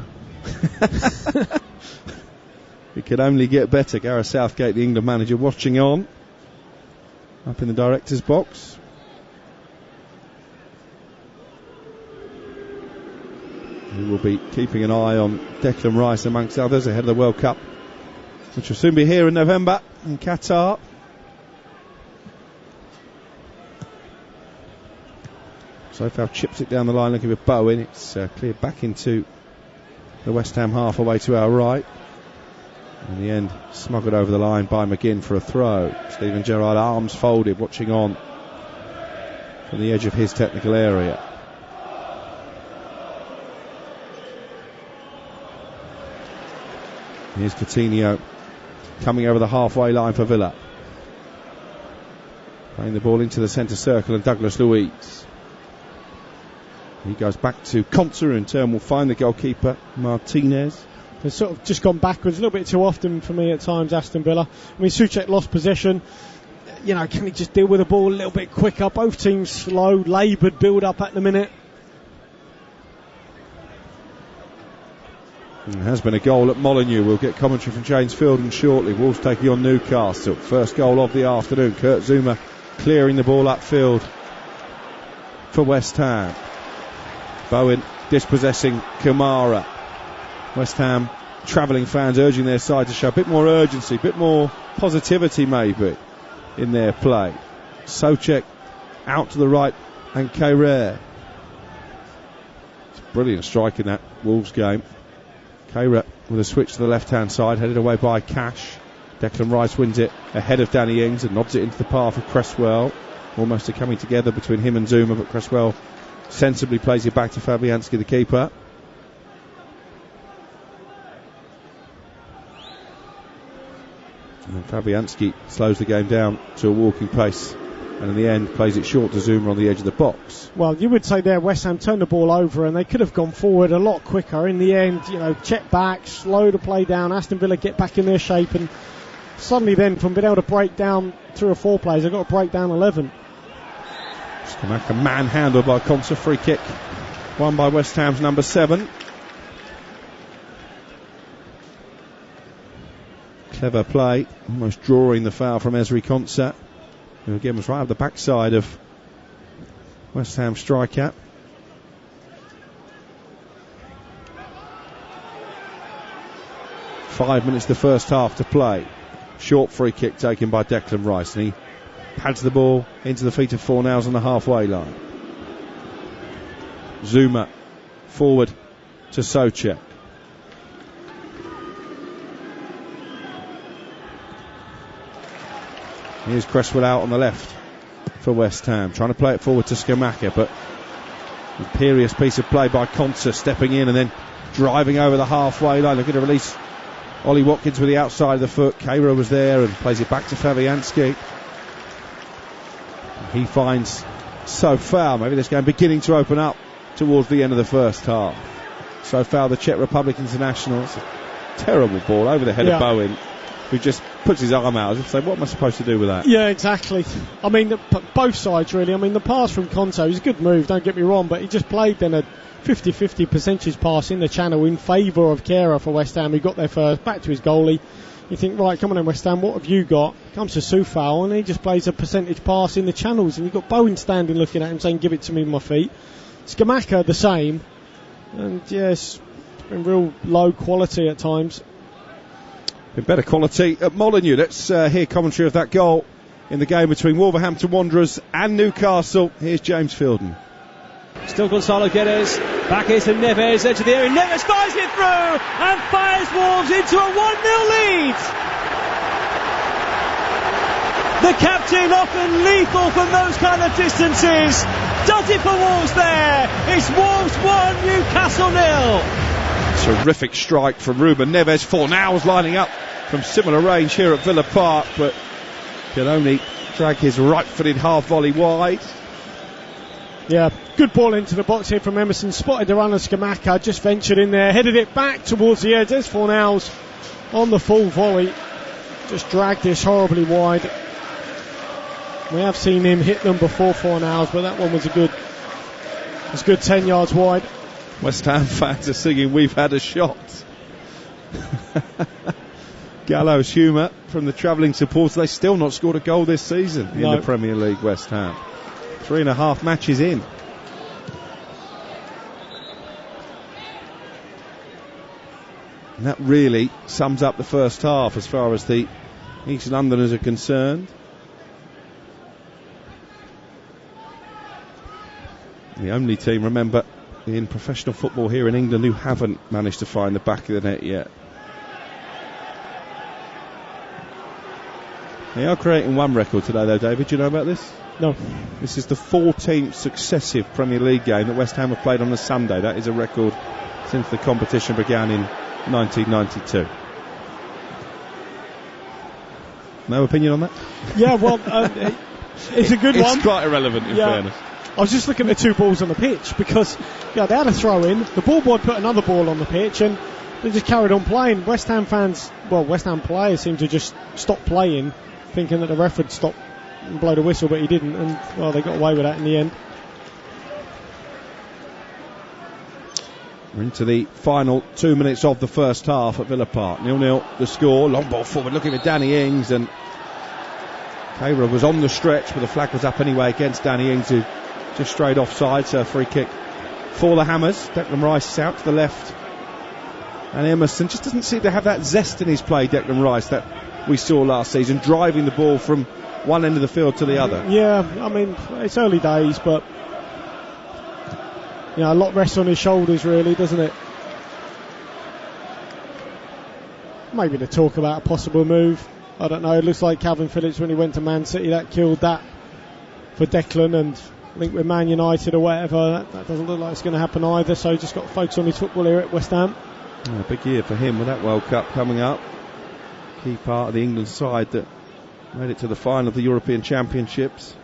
It could only get better. Gareth Southgate, the England manager, watching on up in the director's box. He will be keeping an eye on Declan Rice amongst others ahead of the World Cup, which will soon be here in November in Qatar. Sofal chips it down the line looking for Bowen. It's cleared back into the West Ham half away to our right. In the end, smuggled over the line by McGinn for a throw. Stephen Gerrard, arms folded, watching on from the edge of his technical area. Here's Coutinho coming over the halfway line for Villa. Playing the ball into the centre circle, and Douglas Luiz. He goes back to Konsa, who in turn will find the goalkeeper, Martinez. They've sort of just gone backwards a little bit too often for me at times, Aston Villa. I mean, Souček lost possession. Can he just deal with the ball a little bit quicker? Both teams slow, laboured build up at the minute. There has been a goal at Molineux. We'll get commentary from James Fielden shortly. Wolves taking on Newcastle. First goal of the afternoon. Kurt Zouma clearing the ball upfield for West Ham. Bowen dispossessing Kamara. West Ham travelling fans urging their side to show a bit more urgency, a bit more positivity maybe in their play. Souček out to the right and Kehrer. It's a brilliant strike in that Wolves game. Kehrer with a switch to the left hand side, headed away by Cash. Declan Rice wins it ahead of Danny Ings and nobs it into the path of Cresswell. Almost a coming together between him and Zouma, but Cresswell sensibly plays it back to Fabianski, the keeper. And Fabianski slows the game down to a walking pace, and in the end plays it short to Zouma on the edge of the box. Well, you would say there West Ham turned the ball over and they could have gone forward a lot quicker. In the end, check back, slow the play down, Aston Villa get back in their shape, and suddenly then from being able to break down 3 or 4 players, they've got to break down 11. Scamacca manhandled by Konsa. Free kick won by West Ham's number 7. Clever play, almost drawing the foul from Ezri Konsa, who again was right up the backside of West Ham striker. Five minutes the first half to play. Short free kick taken by Declan Rice, and he pads the ball into the feet of Fornals on the halfway line. Zouma forward to Souček. Here's Cresswell out on the left for West Ham, trying to play it forward to Scamacca, but imperious piece of play by Konsa, stepping in and then driving over the halfway line, looking to release Ollie Watkins with the outside of the foot. Kayra was there and plays it back to Fabianski. He finds Sofal. Maybe this game beginning to open up towards the end of the first half. Sofal, the Czech Republic international. Terrible ball over the head of Bowen, who just puts his arm out as if to say, what am I supposed to do with that? Yeah, exactly. I mean, both sides really. I mean, the pass from Conte was a good move, don't get me wrong, but he just played then a 50-50 percentage pass in the channel in favour of Kehrer for West Ham. He got there first, back to his goalie. You think, right, come on then, West Ham, what have you got? Comes to Sofal, and he just plays a percentage pass in the channels, and you've got Bowen standing looking at him saying, give it to me with my feet. Skamaka, the same. And yes, it's been real low quality at times. Been better quality at Molineux. Let's hear commentary of that goal in the game between Wolverhampton Wanderers and Newcastle. Here's James Fielden. Still Gonzalo Guedes, back here to Neves, edge of the area, Neves fires it through and fires Wolves into a 1-0 lead. The captain, often lethal from those kind of distances, does it for Wolves there. It's Wolves 1, Newcastle 0. Terrific strike from Ruben Neves. Fornals lining up from similar range here at Villa Park, but can only drag his right-footed half volley wide. Yeah, good ball into the box here from Emerson. Spotted the runner, Skamaka, just ventured in there, headed it back towards the edge. There's Fornals on the full volley. Just dragged this horribly wide. We have seen him hit them before, Fornals, but that one was a good 10 yards wide. West Ham fans are singing, we've had a shot. Gallows humour from the travelling supporters. They still not scored a goal this season in the Premier League, West Ham. 3.5 matches in. And that really sums up the first half as far as the East Londoners are concerned. The only team, remember, in professional football here in England who haven't managed to find the back of the net yet. They are creating one record today though, David. Do you know about this? No. This is the 14th successive Premier League game that West Ham have played on a Sunday. That is a record since the competition began in 1992. No opinion on that? Yeah, well, it's a good one. It's quite irrelevant in fairness. I was just looking at the two balls on the pitch because they had a throw in, the ball boy put another ball on the pitch and they just carried on playing. West Ham players seem to just stop playing, thinking that the ref would stop and blow the whistle, but he didn't, and well, they got away with that in the end. We're into the final 2 minutes of the first half at Villa Park. 0-0 the score. Long ball forward looking at Danny Ings, and Kayra was on the stretch, but the flag was up anyway against Danny Ings, who just strayed offside, so a free kick for the Hammers. Declan Rice is out to the left, and Emerson just doesn't seem to have that zest in his play, Declan Rice, that we saw last season, driving the ball from one end of the field to the other. Yeah, I mean, it's early days, but a lot rests on his shoulders really, doesn't it? Maybe to talk about a possible move, I don't know. It looks like Calvin Phillips, when he went to Man City, that killed that for Declan, and I think with Man United or whatever, that doesn't look like it's going to happen either, so he's just got to focus on his football here at West Ham. A big year for him with that World Cup coming up. Key part of the England side that made it to the final of the European Championships.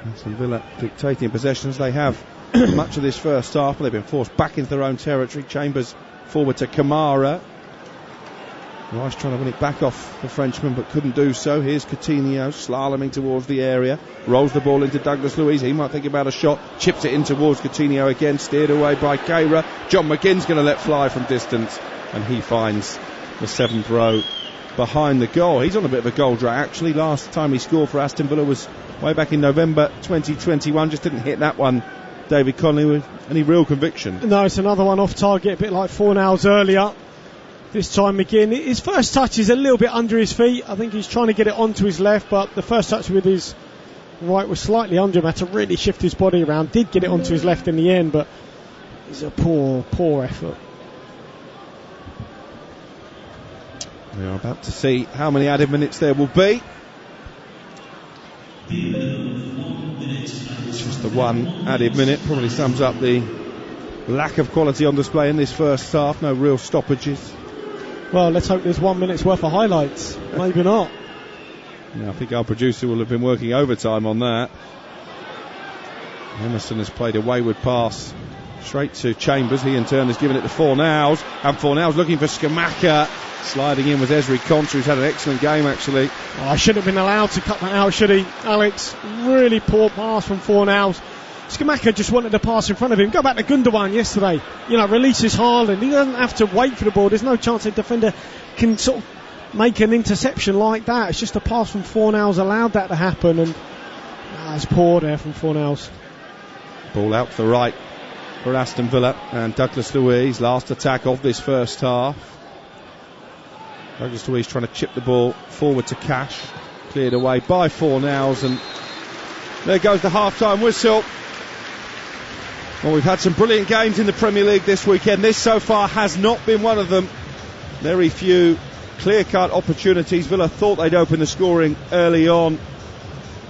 Aston Villa dictating possessions. They have much of this first half, but they've been forced back into their own territory. Chambers forward to Kamara. Rice trying to win it back off the Frenchman, but couldn't do so. Here's Coutinho slaloming towards the area, rolls the ball into Douglas Luiz. He might think about a shot, chips it in towards Coutinho again, steered away by Kayra. John McGinn's going to let fly from distance, and he finds the 7th row behind the goal. He's on a bit of a goal drought actually. Last time he scored for Aston Villa was way back in November 2021. Just didn't hit that one, David Connolly, with any real conviction. No, it's another one off target, a bit like Fornals earlier. This time McGinn, his first touch is a little bit under his feet. I think he's trying to get it onto his left, but the first touch with his right was slightly under him. Had to really shift his body around. Did get it onto his left in the end, but it's a poor effort. We are about to see how many added minutes there will be. Just the one added minute probably sums up the lack of quality on display in this first half. No real stoppages. Well, let's hope there's 1 minute's worth of highlights. Maybe not. Yeah, I think our producer will have been working overtime on that. Emerson has played a wayward pass straight to Chambers. He in turn has given it to Fornals, and Fornals looking for Skamaka. Sliding in was Ezri Konsa, who's had an excellent game actually. Oh, I shouldn't have been allowed to cut that out, should he, Alex? Really poor pass from Fornals. Skamaka just wanted to pass in front of him. Go back to Gundogan yesterday. Releases Haaland. He doesn't have to wait for the ball. There's no chance a defender can sort of make an interception like that. It's just a pass from Fornals allowed that to happen, and it's poor there from Fornals. Ball out to the right for Aston Villa, and Douglas Luiz, last attack of this first half. Douglas Luiz trying to chip the ball forward to Cash, cleared away by Fornals, and there goes the half-time whistle. Well, we've had some brilliant games in the Premier League this weekend. This so far has not been one of them. Very few clear-cut opportunities. Villa thought they'd open the scoring early on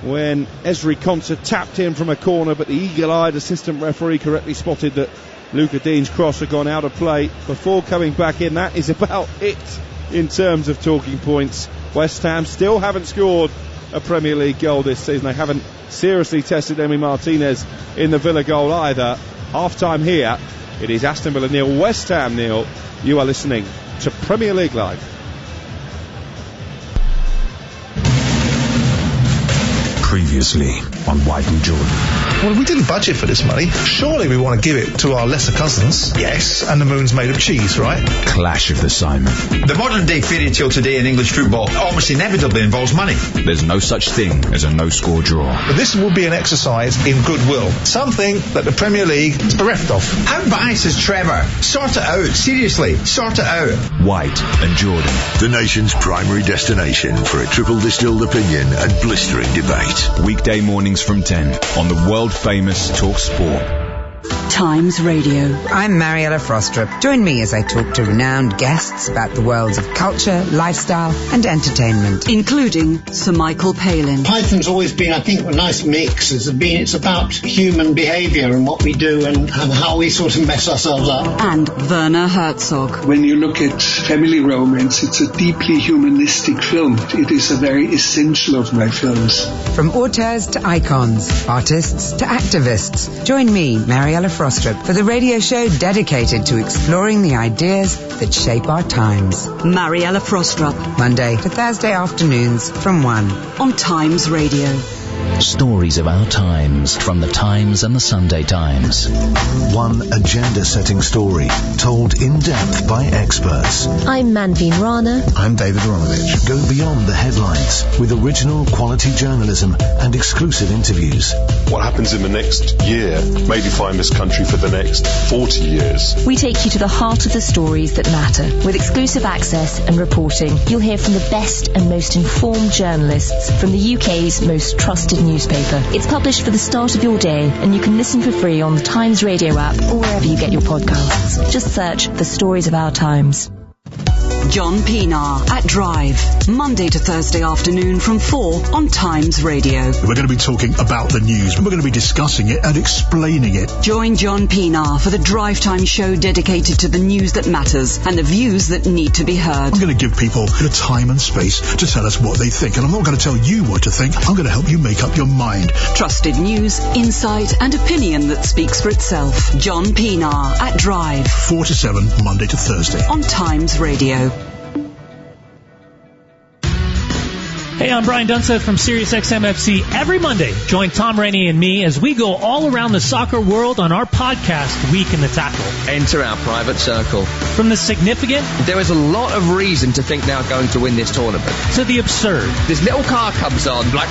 when Ezri Konsa tapped in from a corner, but the eagle-eyed assistant referee correctly spotted that Luca Dean's cross had gone out of play before coming back in. That is about it in terms of talking points. West Ham still haven't scored a Premier League goal this season. They haven't seriously tested Emi Martinez in the Villa goal either. Half-time here, it is Aston Villa 0, West Ham 0. You are listening to Premier League Live. Previously on White and Jordan. Well, we didn't budget for this money. Surely we want to give it to our lesser cousins. Yes, and the moon's made of cheese, right? Clash of the Simon. The modern day fairy tale today in English football almost inevitably involves money. There's no such thing as a no-score draw. But this will be an exercise in goodwill. Something that the Premier League is bereft of. How biased is Trevor? Sort it out. Seriously, sort it out. White and Jordan. The nation's primary destination for a triple distilled opinion and blistering debate. Weekday mornings from 10 on the world-famous Talk Sport. Times Radio. I'm Mariella Frostrup. Join me as I talk to renowned guests about the worlds of culture, lifestyle and entertainment. Including Sir Michael Palin. Python's always been, I think, a nice mix. It's about human behaviour and what we do and how we sort of mess ourselves up. And Werner Herzog. When you look at family romance, it's a deeply humanistic film. It is a very essential of my films. From auteurs to icons, artists to activists. Join me, Mariella Frostrup, for the radio show dedicated to exploring the ideas that shape our times. Mariella Frostrup. Monday to Thursday afternoons from 1 on Times Radio. Stories of our times from the Times and the Sunday Times. One agenda-setting story told in depth by experts. I'm Manveen Rana. I'm David Aronovich. Go beyond the headlines with original quality journalism and exclusive interviews. What happens in the next year may define this country for the next 40 years. We take you to the heart of the stories that matter. With exclusive access and reporting, you'll hear from the best and most informed journalists from the UK's most trusted newspaper. It's published for the start of your day, and you can listen for free on the Times Radio app or wherever you get your podcasts. Just search The Stories of Our Times. John Pienaar at Drive, Monday to Thursday afternoon from 4 on Times Radio. We're going to be talking about the news, and we're going to be discussing it and explaining it. Join John Pienaar for the Drive Time show dedicated to the news that matters and the views that need to be heard. I'm going to give people the time and space to tell us what they think, and I'm not going to tell you what to think. I'm going to help you make up your mind. Trusted news, insight and opinion that speaks for itself. John Pienaar at Drive, 4 to 7, Monday to Thursday on Times Radio. Hey, I'm Brian Dunseth from SiriusXM-FC. Every Monday, join Tom Rennie and me as we go all around the soccer world on our podcast, Week in the Tackle. Enter our private circle. From the significant... There is a lot of reason to think they're going to win this tournament. To the absurd. This little car comes on, like...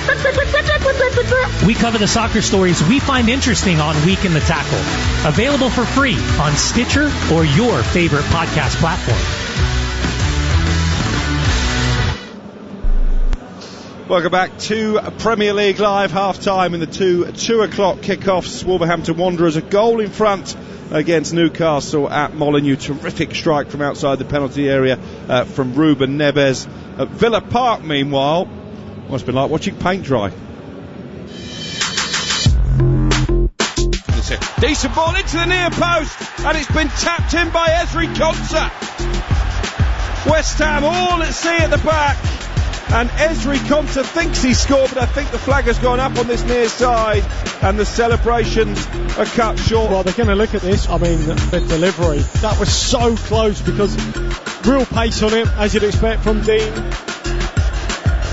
We cover the soccer stories we find interesting on Week in the Tackle. Available for free on Stitcher or your favorite podcast platform. Welcome back to Premier League Live, half-time in the 2 o'clock kickoffs. Wolverhampton Wanderers a goal in front against Newcastle at Molineux. Terrific strike from outside the penalty area from Ruben Neves. At Villa Park, meanwhile, well, it's been like watching paint dry. Conte. Decent ball into the near post, and it's been tapped in by Ezri Konsa. West Ham all at sea at the back, and Ezri Konsa thinks he scored, but I think the flag has gone up on this near side, and the celebrations are cut short. Well, they're going to look at this. I mean, the delivery, that was so close, because real pace on it, as you'd expect from Dean.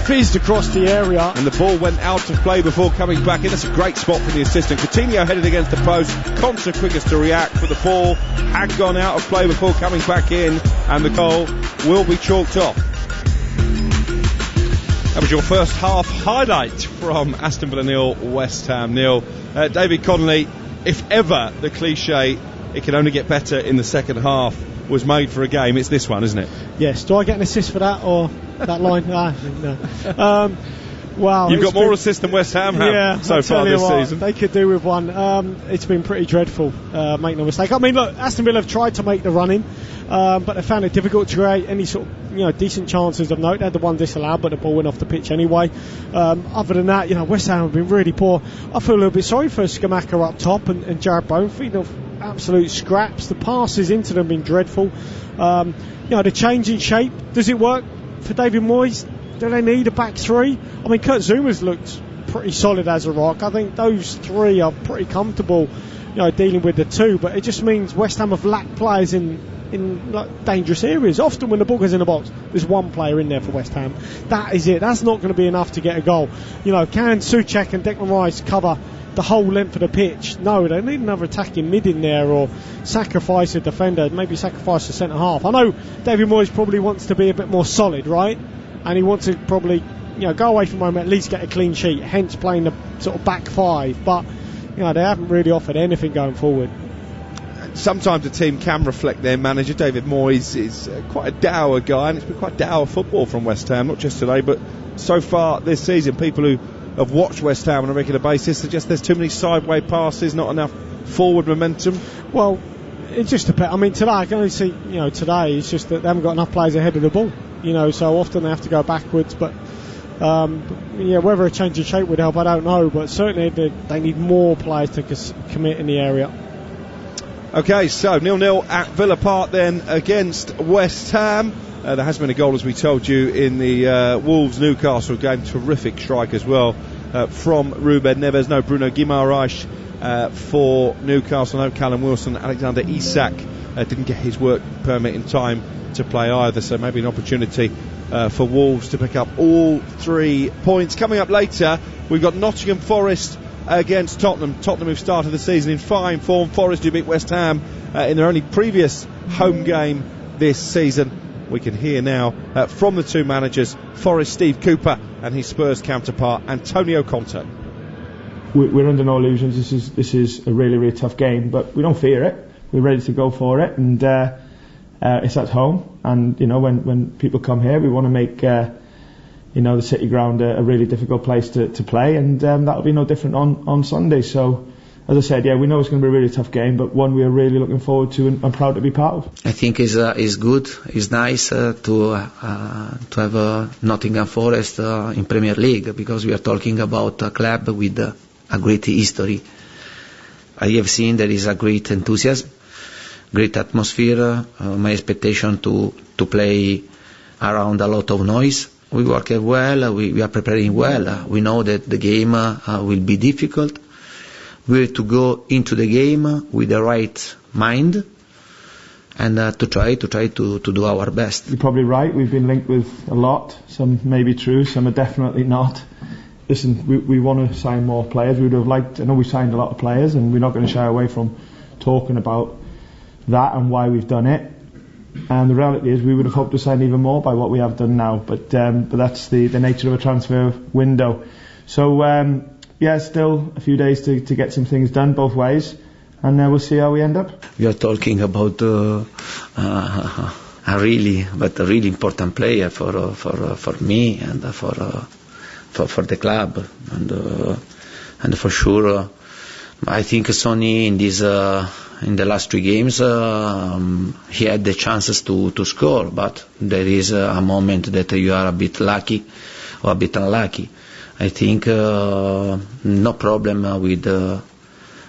Fizzed across the area, and the ball went out of play before coming back in. That's a great spot for the assistant. Coutinho headed against the post. Konsa quickest to react, but the ball had gone out of play before coming back in, and the goal will be chalked off. That was your first half highlight from Aston Villa 0, West Ham 0. David Connolly, if ever the cliche, it can only get better in the second half, was made for a game, it's this one, isn't it? Yes. Do I get an assist for that, or that line? No. Wow. You've got more assists than West Ham have so far this season. They could do with one. It's been pretty dreadful, make no mistake. I mean, look, Aston Villa have tried to make the run in, but they found it difficult to create any sort of decent chances of note. They had the one disallowed, but the ball went off the pitch anyway. Other than that, West Ham have been really poor. I feel a little bit sorry for Scamacca up top and Jared Bowen, feeding off absolute scraps. The passes into them have been dreadful. The change in shape, does it work for David Moyes? Do they need a back three? I mean, Kurt Zuma's looked pretty solid as a rock. I think those three are pretty comfortable, dealing with the two. But it just means West Ham have lacked players in dangerous areas. Often when the ball goes in the box, there's one player in there for West Ham. That is it. That's not going to be enough to get a goal. Can Souček and Declan Rice cover the whole length of the pitch? No, they need another attacking mid in there, or sacrifice a defender, maybe sacrifice a centre half. I know David Moyes probably wants to be a bit more solid, right? And he wants to probably go away from home, at least get a clean sheet, hence playing the sort of back five. But they haven't really offered anything going forward. Sometimes a team can reflect their manager. David Moyes is quite a dour guy, and it's been quite dour football from West Ham, not just today but so far this season. People who have watched West Ham on a regular basis suggest there's too many sideways passes, not enough forward momentum. Well, it just depends. I mean, today I can only see, today it's just that they haven't got enough players ahead of the ball. So often they have to go backwards. But whether a change of shape would help, I don't know. But certainly they need more players to commit in the area. Okay, so 0-0 at Villa Park then against West Ham. There has been a goal, as we told you, in the Wolves-Newcastle game. Terrific strike as well from Ruben Neves. No Bruno Guimaraes for Newcastle. No Callum Wilson. Alexander Isak didn't get his work permit in time to play either, so maybe an opportunity for Wolves to pick up all 3 points. Coming up later, we've got Nottingham Forest against Tottenham. Tottenham, who've started the season in fine form. Forest, who beat West Ham in their only previous home game this season. We can hear now from the two managers, Forest Steve Cooper and his Spurs counterpart Antonio Conte. We're under no illusions. This is a really, really tough game, but we don't fear it. We're ready to go for it, and it's at home. And when people come here, we want to make the City Ground a really difficult place to play, and that'll be no different on Sunday. So, as I said, we know it's going to be a really tough game, but one we are really looking forward to and proud to be part of. I think it's good, it's nice to have Nottingham Forest in Premier League, because we are talking about a club with a great history. I have seen there is a great enthusiasm, great atmosphere. My expectation to play around a lot of noise. We work well, we are preparing well. We know that the game will be difficult. We have to go into the game with the right mind and to try to do our best. You're probably right. We've been linked with a lot. Some may be true, some are definitely not. Listen, we want to sign more players. We would have liked. I know we signed a lot of players, and we're not going to shy away from talking about that and why we've done it. And the reality is, we would have hoped to sign even more by what we have done now. But that's the nature of a transfer window. So. Still a few days to get some things done both ways, and we'll see how we end up. We are talking about a really important player for me and for the club, and for sure I think Sonny in the last 3 games he had the chances to score, but there is a moment that you are a bit lucky or a bit unlucky. I think no problem with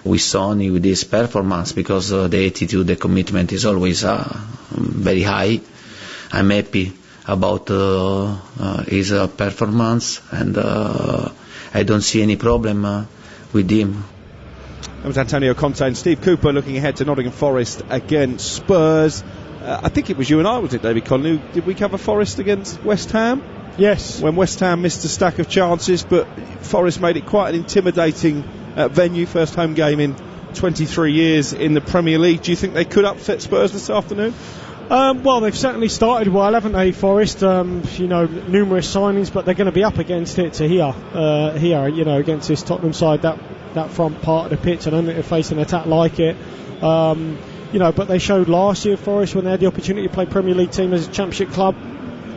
with Sonny, with his performance, because the attitude, the commitment is always very high. I'm happy about his performance, and I don't see any problem with him. That was Antonio Conte and Steve Cooper looking ahead to Nottingham Forest against Spurs. I think it was you and I, was it, David Conley? Did we cover Forest against West Ham? Yes. When West Ham missed a stack of chances, but Forest made it quite an intimidating venue, first home game in 23 years in the Premier League. Do you think they could upset Spurs this afternoon? Well, they've certainly started well, haven't they, Forest? Numerous signings, but they're going to be up against it here, against this Tottenham side, that front part of the pitch. I don't think they're facing an attack like it. But they showed last year, Forest, when they had the opportunity to play Premier League team as a Championship club.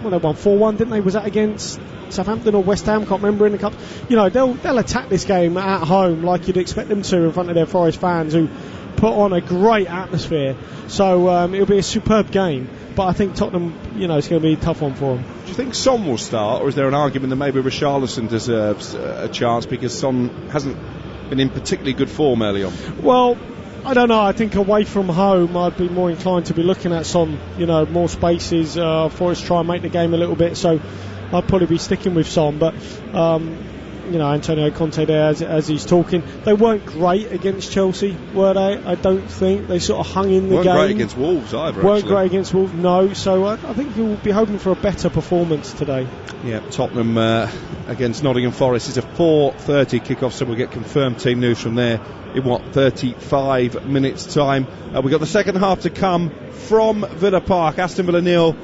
Well, they won 4-1, didn't they? Was that against Southampton or West Ham? Can't remember in the cup. They'll attack this game at home like you'd expect them to in front of their Forest fans, who put on a great atmosphere. So it'll be a superb game. But I think Tottenham, it's going to be a tough one for them. Do you think Son will start, or is there an argument that maybe Richarlison deserves a chance because Son hasn't been in particularly good form early on? Well, I don't know. I think away from home, I'd be more inclined to be looking at Son. More spaces for us to try and make the game a little bit. So I'd probably be sticking with Son. But Antonio Conte there as he's talking. They weren't great against Chelsea, were they? I don't think. They sort of hung in the game. Weren't great against Wolves either, Weren't great against Wolves, no. So I think you'll be hoping for a better performance today. Yeah, Tottenham against Nottingham Forest is a 4:30 kickoff, so we'll get confirmed team news from there in 35 minutes time. We've got the second half to come from Villa Park. Aston Villa 0,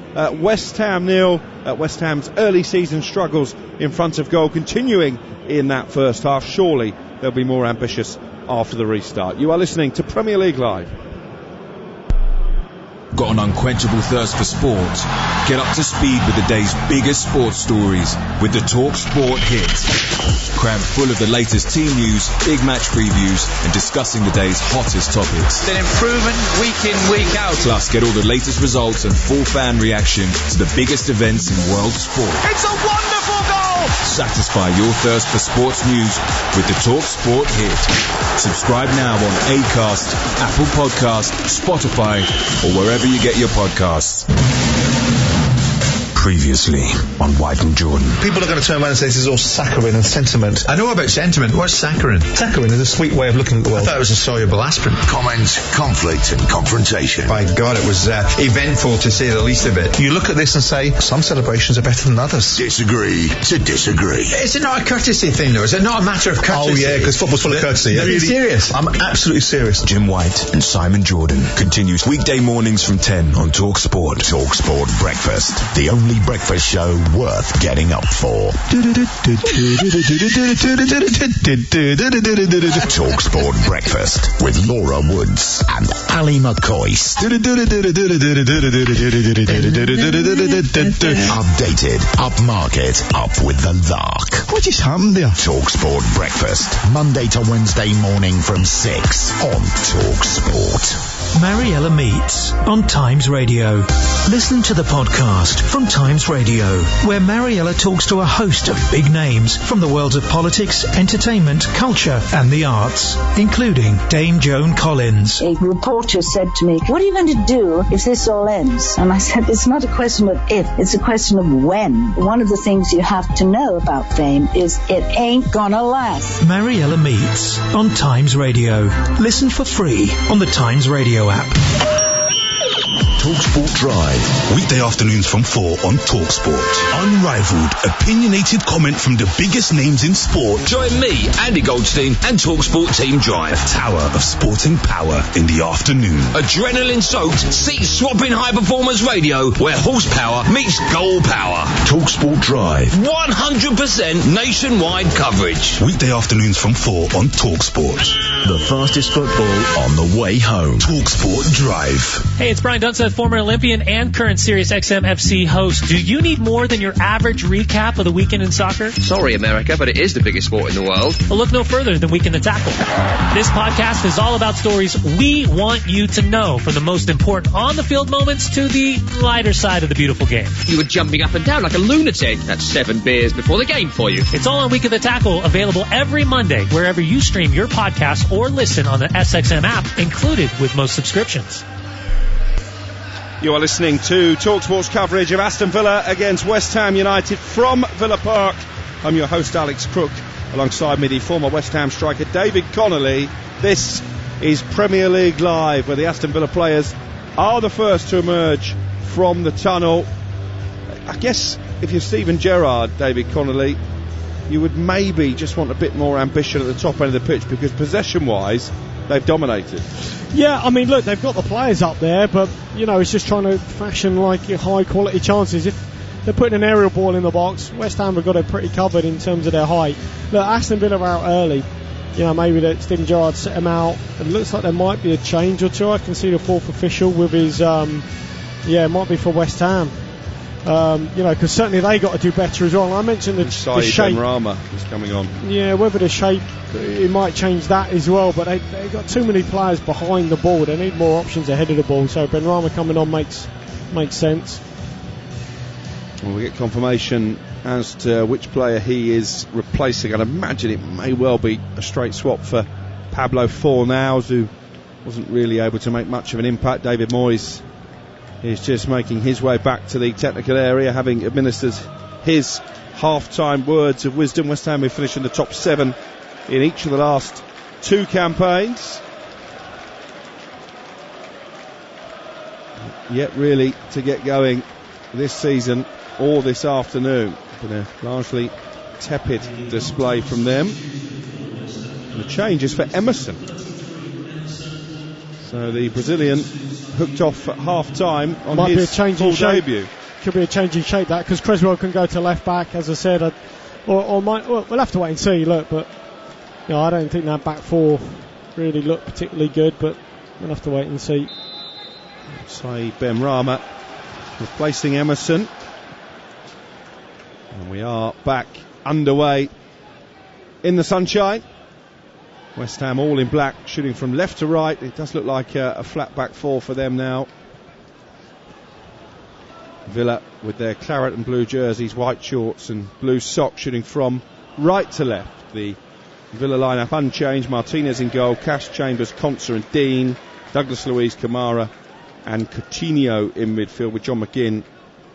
West Ham 0. West Ham's early season struggles in front of goal continuing in that first half. Surely they'll be more ambitious after the restart. You are listening to Premier League Live. Got an unquenchable thirst for sport? Get up to speed with the day's biggest sports stories with the Talk Sport Hit. Crammed full of the latest team news, big match previews, and discussing the day's hottest topics. An improvement week in, week out. Plus, get all the latest results and full fan reaction to the biggest events in world sport. It's a wonderful goal! Satisfy your thirst for sports news with the Talk Sport Hit. Subscribe now on Acast, Apple Podcast, Spotify, or wherever you get your podcasts. Previously on White and Jordan. People are going to turn around and say this is all saccharine and sentiment. I know about sentiment. What's saccharin? Saccharin is a sweet way of looking at the world. I thought it was a soluble aspirin. Comments, conflict and confrontation. By God, it was eventful to say the least of it. You look at this and say, some celebrations are better than others. Disagree to disagree. Is it not a courtesy thing, though? Is it not a matter of courtesy? Oh, yeah, because football's full of courtesy. Are you serious? I'm absolutely serious. Jim White and Simon Jordan continues weekday mornings from 10 on Talk Sport. Talk Sport Breakfast. The only breakfast show worth getting up for. Talk Sport Breakfast with Laura Woods and Ali McCoist. Updated, upmarket, up with the lark. What just happened there? Talk Sport Breakfast, Monday to Wednesday morning from 6 on Talk Sport. Mariella Meets on Times Radio. Listen to the podcast from Times Radio, where Mariella talks to a host of big names from the worlds of politics, entertainment, culture and the arts, including Dame Joan Collins. A reporter said to me, what are you going to do if this all ends? And I said, it's not a question of if, it's a question of when. One of the things you have to know about fame is it ain't gonna last. Mariella Meets on Times Radio. Listen for free on the Times Radio app. TalkSport Drive. Weekday afternoons from 4 on TalkSport. Unrivaled, opinionated comment from the biggest names in sport. Join me, Andy Goldstein, and TalkSport Team Drive. Tower of sporting power in the afternoon. Adrenaline-soaked, seat-swapping high-performance radio where horsepower meets goal power. TalkSport Drive. 100% nationwide coverage. Weekday afternoons from 4 on TalkSport. The fastest football on the way home. TalkSport Drive. Hey, it's Brian Dunseth, former Olympian and current Sirius XM FC host. Do you need more than your average recap of the weekend in soccer? Sorry, America, but it is the biggest sport in the world. Well, look no further than Week in the Tackle. This podcast is all about stories we want you to know, from the most important on-the-field moments to the lighter side of the beautiful game. You were jumping up and down like a lunatic. That's 7 beers before the game for you. It's all on Week in the Tackle, available every Monday, wherever you stream your podcasts or listen on the SXM app included with most subscriptions. You are listening to TalkSport's coverage of Aston Villa against West Ham United from Villa Park. I'm your host, Alex Crook. Alongside me, the former West Ham striker David Connolly. This is Premier League Live, where the Aston Villa players are the first to emerge from the tunnel. I guess if you're Steven Gerrard, David Connolly, you would maybe just want a bit more ambition at the top end of the pitch, because possession-wise, they've dominated. Yeah, I mean, look, they've got the players up there, but, you know, it's just trying to fashion, like, high-quality chances. If they're putting an aerial ball in the box, West Ham have got it pretty covered in terms of their height. Look, Aston Villa are out early. You know, maybe that Steven Gerrard set them out. It looks like there might be a change or two. I can see the fourth official with his, it might be for West Ham. You know, because certainly they got to do better as well. And I mentioned the shape. Rama is coming on. Yeah, whether the shape, it might change that as well. But they've got too many players behind the ball. They need more options ahead of the ball. So Benrahma coming on makes sense. Well, we get confirmation as to which player he is replacing. I'd imagine it may well be a straight swap for Pablo Fornals, who wasn't really able to make much of an impact. David Moyes is just making his way back to the technical area, having administered his half-time words of wisdom. West Ham have finished in the top 7 in each of the last 2 campaigns. Yet really to get going this season or this afternoon. Been a largely tepid display from them. And the change is for Emerson. So the Brazilian hooked off at half-time on might his be a change full in shape. debut. Could be a change in shape, that, because Creswell can go to left-back, as I said. We'll have to wait and see, look, but you know, I don't think that back four really looked particularly good, but we'll have to wait and see. Say Benrahma replacing Emerson. And we are back underway in the sunshine. West Ham all in black, shooting from left to right. It does look like a flat back four for them now. Villa with their claret and blue jerseys, white shorts and blue socks, shooting from right to left. The Villa lineup unchanged. Martinez in goal, Cash, Chambers, Konsa and Dean, Douglas Luiz, Kamara and Coutinho in midfield, with John McGinn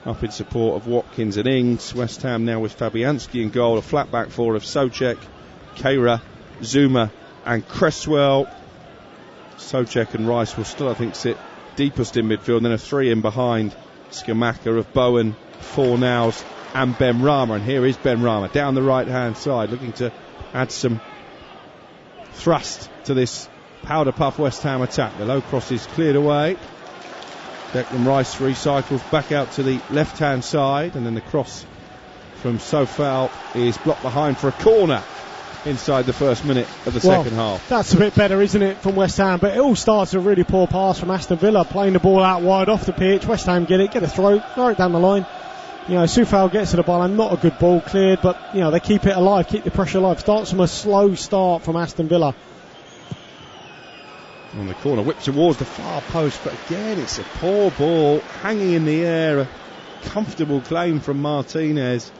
up in support of Watkins and Ings. West Ham now with Fabianski in goal, a flat back four of Souček, Keira, Zuma and Cresswell. Souček and Rice will still, I think, sit deepest in midfield, and then a 3 in behind Scamacca of Bowen, Fornals and Benrahma. And here is Benrahma down the right hand side, looking to add some thrust to this powder puff West Ham attack. The low cross is cleared away. Declan Rice recycles back out to the left hand side, and then the cross from Sofal is blocked behind for a corner inside the first minute of the second half. That's a bit better, isn't it, from West Ham? But it all starts with a really poor pass from Aston Villa, playing the ball out wide off the pitch. West Ham get a throw it down the line. You know, Sofal gets to the ball, and not a good ball cleared, but you know, they keep it alive, keep the pressure alive. Starts from a slow start from Aston Villa. On the corner, whipped towards the far post, but again it's a poor ball hanging in the air. A comfortable claim from Martinez.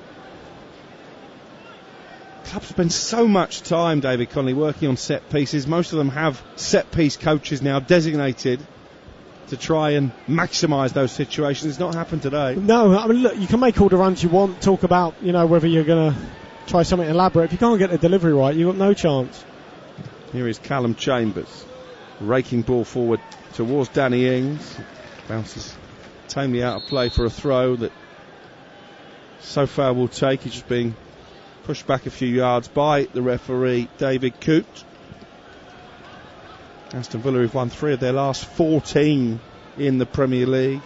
Clubs spend so much time, David Connolly, working on set pieces. Most of them have set piece coaches now designated to try and maximise those situations. It's not happened today. No, I mean, look, you can make all the runs you want, talk about, you know, whether you're going to try something elaborate. If you can't get the delivery right, you've got no chance. Here is Callum Chambers, raking ball forward towards Danny Ings. Bounces tamely out of play for a throw that Sofal will take. He's just being pushed back a few yards by the referee, David Coote. Aston Villa have won 3 of their last 14 in the Premier League.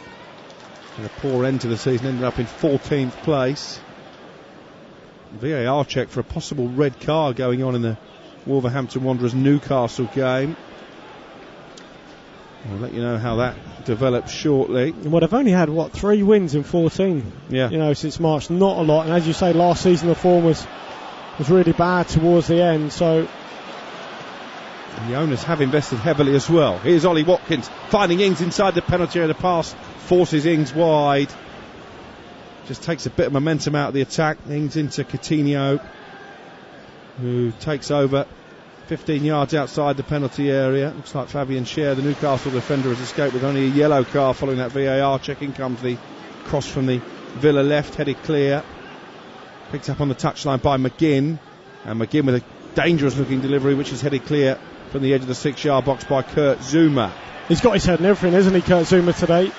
And a poor end to the season, ended up in 14th place. VAR check for a possible red card going on in the Wolverhampton Wanderers Newcastle game. I'll let you know how that develops shortly. Well, they've only had 3 wins in 14. Yeah. You know, since March, not a lot. And as you say, last season the form was really bad towards the end. So and the owners have invested heavily as well. Here's Ollie Watkins finding Ings inside the penalty area. The pass forces Ings wide. Just takes a bit of momentum out of the attack. Ings into Coutinho, who takes over 15 yards outside the penalty area. Looks like Fabian Schär, the Newcastle defender, has escaped with only a yellow card following that VAR check. In comes the cross from the Villa left, headed clear. Picked up on the touchline by McGinn. And McGinn with a dangerous looking delivery, which is headed clear from the edge of the 6-yard box by Kurt Zouma. He's got his head in everything, hasn't he, Kurt Zouma, today?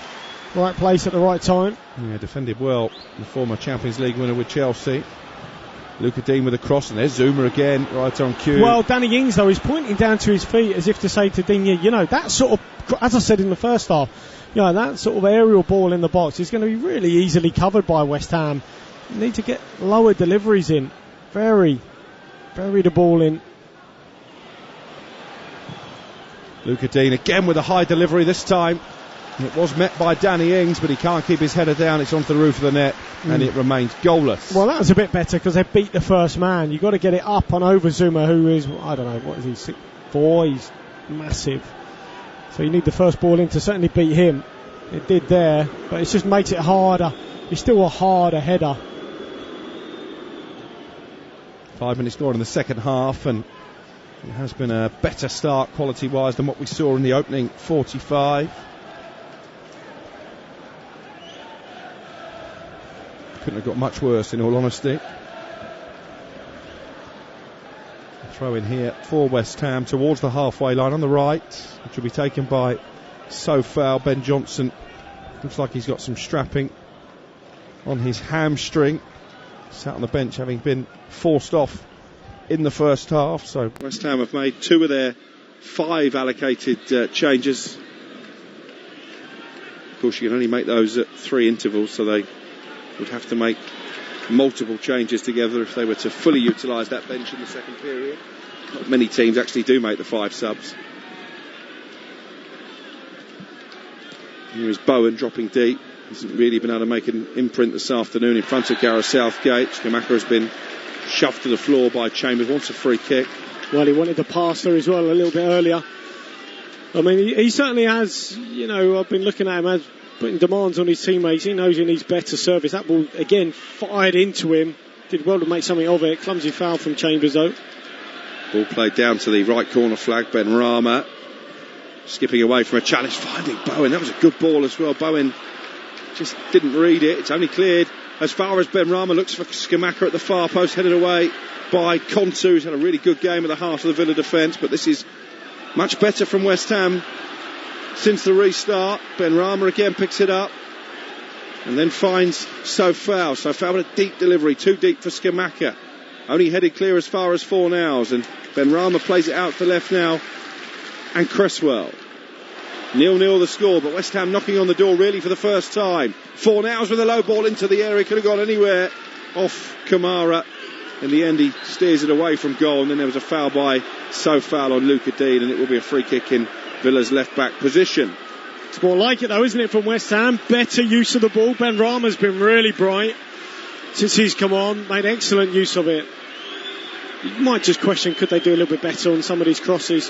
Right place at the right time. Yeah, defended well. The former Champions League winner with Chelsea. Luca Dean with a cross, and there's Zouma again, right on cue. Well, Danny Ings, though, is pointing down to his feet as if to say to Digne, you know, that sort of, as I said in the first half, you know, that sort of aerial ball in the box is going to be really easily covered by West Ham. You need to get lower deliveries in. Bury the ball in. Luca Dean again with a high delivery this time. It was met by Danny Ings, but he can't keep his header down. It's onto the roof of the net, and it remains goalless. Well, that was a bit better because they beat the first man. You've got to get it up and over Zouma, who is, I don't know, what is he, 6'4", he's massive. So you need the first ball in to certainly beat him. It did there, but it just makes it harder. It's still a harder header. 5 minutes gone in the second half, and it has been a better start quality-wise than what we saw in the opening 45. Couldn't have got much worse, in all honesty. Throw in here for West Ham towards the halfway line on the right, which will be taken by Sofal. Ben Johnson looks like he's got some strapping on his hamstring. Sat on the bench having been forced off in the first half. So West Ham have made 2 of their 5 allocated changes. Of course, you can only make those at 3 intervals, so they would have to make multiple changes together if they were to fully utilise that bench in the second period. Not many teams actually do make the 5 subs. Here is Bowen dropping deep. Hasn't really been able to make an imprint this afternoon in front of Gareth Southgate. Skamaka has been shoved to the floor by Chambers. Wants a free kick. Well, he wanted to pass there as well a little bit earlier. I mean, he certainly has, you know, I've been looking at him as putting demands on his teammates. He knows he needs better service. That ball, again, fired into him. Did well to make something of it. Clumsy foul from Chambers, though. Ball played down to the right corner flag. Ben Rama skipping away from a challenge. Finding Bowen. That was a good ball as well. Bowen just didn't read it. It's only cleared as far as Ben Rama. Looks for Skamaka at the far post. Headed away by Kontu, who's had a really good game at the heart of the Villa defence. But this is much better from West Ham since the restart. Ben Rama again picks it up and then finds Sofal. Sofal with a deep delivery, too deep for Skamaka. Only headed clear as far as Fornals, and Ben Rama plays it out to left now, and Cresswell. 0-0 the score, but West Ham knocking on the door really for the first time. Fornals with a low ball into the area, could have gone anywhere off Kamara. In the end he steers it away from goal, and then there was a foul by Sofal on Luca Dean, and it will be a free kick in Villa's left back position. It's more like it though, isn't it, from West Ham? Better use of the ball. Ben Rama's been really bright since he's come on, made excellent use of it. You might just question, could they do a little bit better on some of these crosses?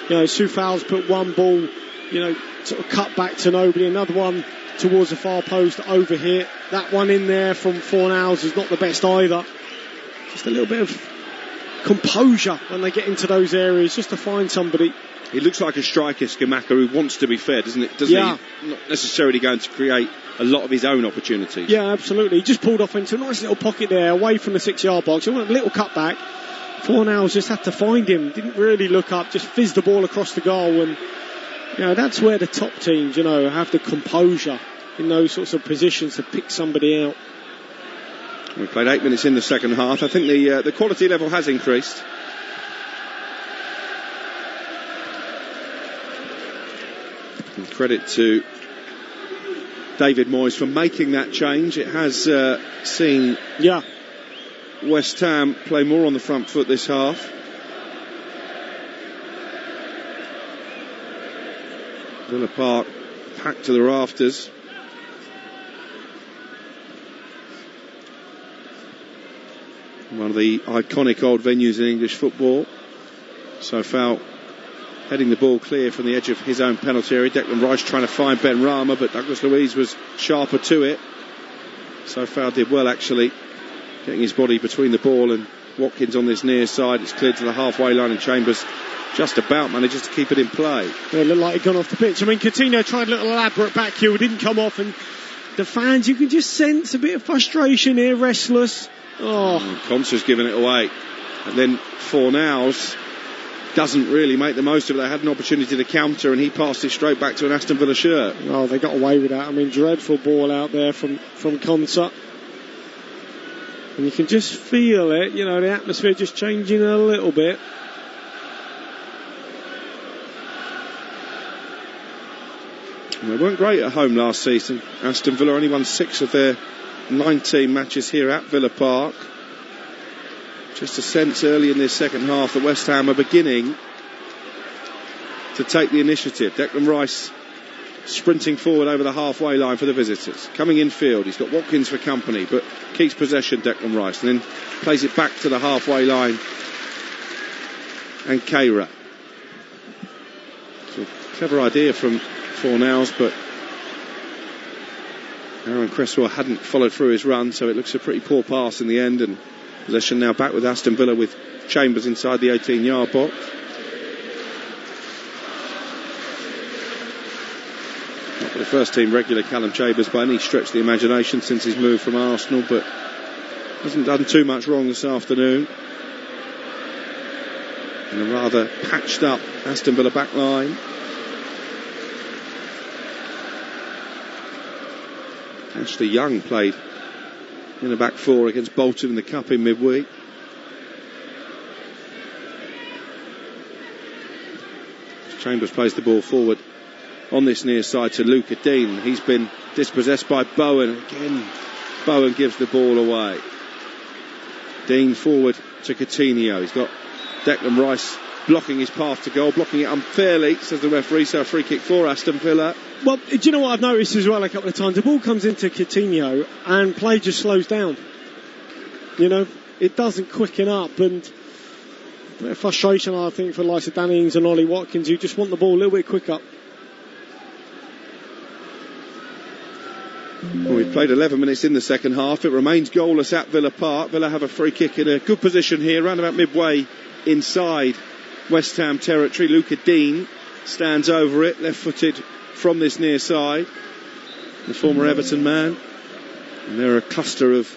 You know, Sofal's put one ball, you know, sort of cut back to nobody, another one towards the far post over here. That one in there from Fornals is not the best either. Just a little bit of composure when they get into those areas, just to find somebody. He looks like a striker, Skamaka, who wants to be fed, doesn't it? Doesn't he? Not necessarily going to create a lot of his own opportunities. Yeah, absolutely. He just pulled off into a nice little pocket there, away from the 6-yard box. He wanted a little cut back. Fornals just had to find him. Didn't really look up, just fizzed the ball across the goal. And, you know, that's where the top teams, you know, have the composure in those sorts of positions to pick somebody out. We played 8 minutes in the second half. I think the quality level has increased. And credit to David Moyes for making that change. It has seen West Ham play more on the front foot this half. Villa Park packed to the rafters. One of the iconic old venues in English football. Sofal heading the ball clear from the edge of his own penalty area. Declan Rice trying to find Ben Rama, but Douglas Luiz was sharper to it. Sofal did well actually, getting his body between the ball and Watkins on this near side. It's cleared to the halfway line, and Chambers just about manages to keep it in play. Well, it looked like he'd gone off the pitch. I mean, Coutinho tried a little elaborate back heel, didn't come off, and the fans, you can just sense a bit of frustration here, restless. Concer's giving it away. And then Fornals doesn't really make the most of it. They had an opportunity to counter, and he passed it straight back to an Aston Villa shirt. Oh, they got away with that. I mean, dreadful ball out there from Concer. And you can just feel it, you know, the atmosphere just changing a little bit. They weren't great at home last season. Aston Villa only won 6 of their 19 matches here at Villa Park. Just a sense early in this second half that West Ham are beginning to take the initiative. Declan Rice sprinting forward over the halfway line for the visitors. Coming in field, he's got Watkins for company, but keeps possession, Declan Rice, and then plays it back to the halfway line. And Keira. It's a clever idea from Fornals, but Aaron Cresswell hadn't followed through his run, so it looks a pretty poor pass in the end, and possession now back with Aston Villa with Chambers inside the 18-yard box. Not for the first team regular Callum Chambers by any stretch of the imagination since his move from Arsenal, but hasn't done too much wrong this afternoon. In a rather patched up Aston Villa back line. Ashley Young played in the back four against Bolton in the Cup in midweek. Chambers plays the ball forward on this near side to Luca Dean. He's been dispossessed by Bowen. Again, Bowen gives the ball away. Dean forward to Coutinho. He's got Declan Rice blocking his path to goal, blocking it unfairly, says the referee, so a free kick for Aston Villa. Well, do you know what I've noticed as well a couple of times? The ball comes into Coutinho and play just slows down. You know, it doesn't quicken up, and a bit of frustration, I think, for the likes of Danny Ings and Ollie Watkins, who just want the ball a little bit quicker. Well, we've played 11 minutes in the second half. It remains goalless at Villa Park. Villa have a free kick in a good position here, around about midway inside West Ham territory. Luca Dean stands over it, left-footed from this near side, the former Everton man. And there are a cluster of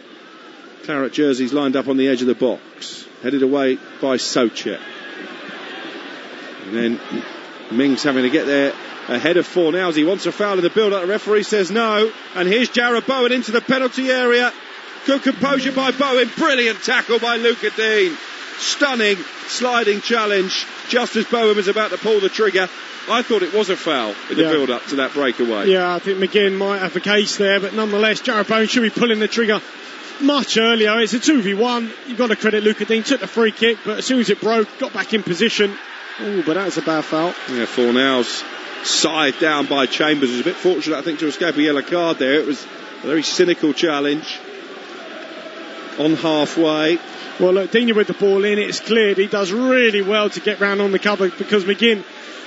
claret jerseys lined up on the edge of the box, headed away by Soucek. And then Mings having to get there ahead of Fornals. He wants a foul in the build-up. The referee says no. And here's Jarrod Bowen into the penalty area. Good composure by Bowen. Brilliant tackle by Luca Dean. Stunning sliding challenge just as Bowen was about to pull the trigger. I thought it was a foul in the build-up to that breakaway. Yeah, I think McGinn might have a case there, but nonetheless, Jarrod Bowen should be pulling the trigger much earlier. It's a 2v1. You've got to credit Luca Dean. Took the free kick, but as soon as it broke, got back in position. Oh, but that was a bad foul. Yeah, Fornals scythed down by Chambers. Was a bit fortunate, I think, to escape a yellow card there. It was a very cynical challenge on halfway. Well, look, Dina with the ball in, it's cleared. He does really well to get round on the cover because McGinn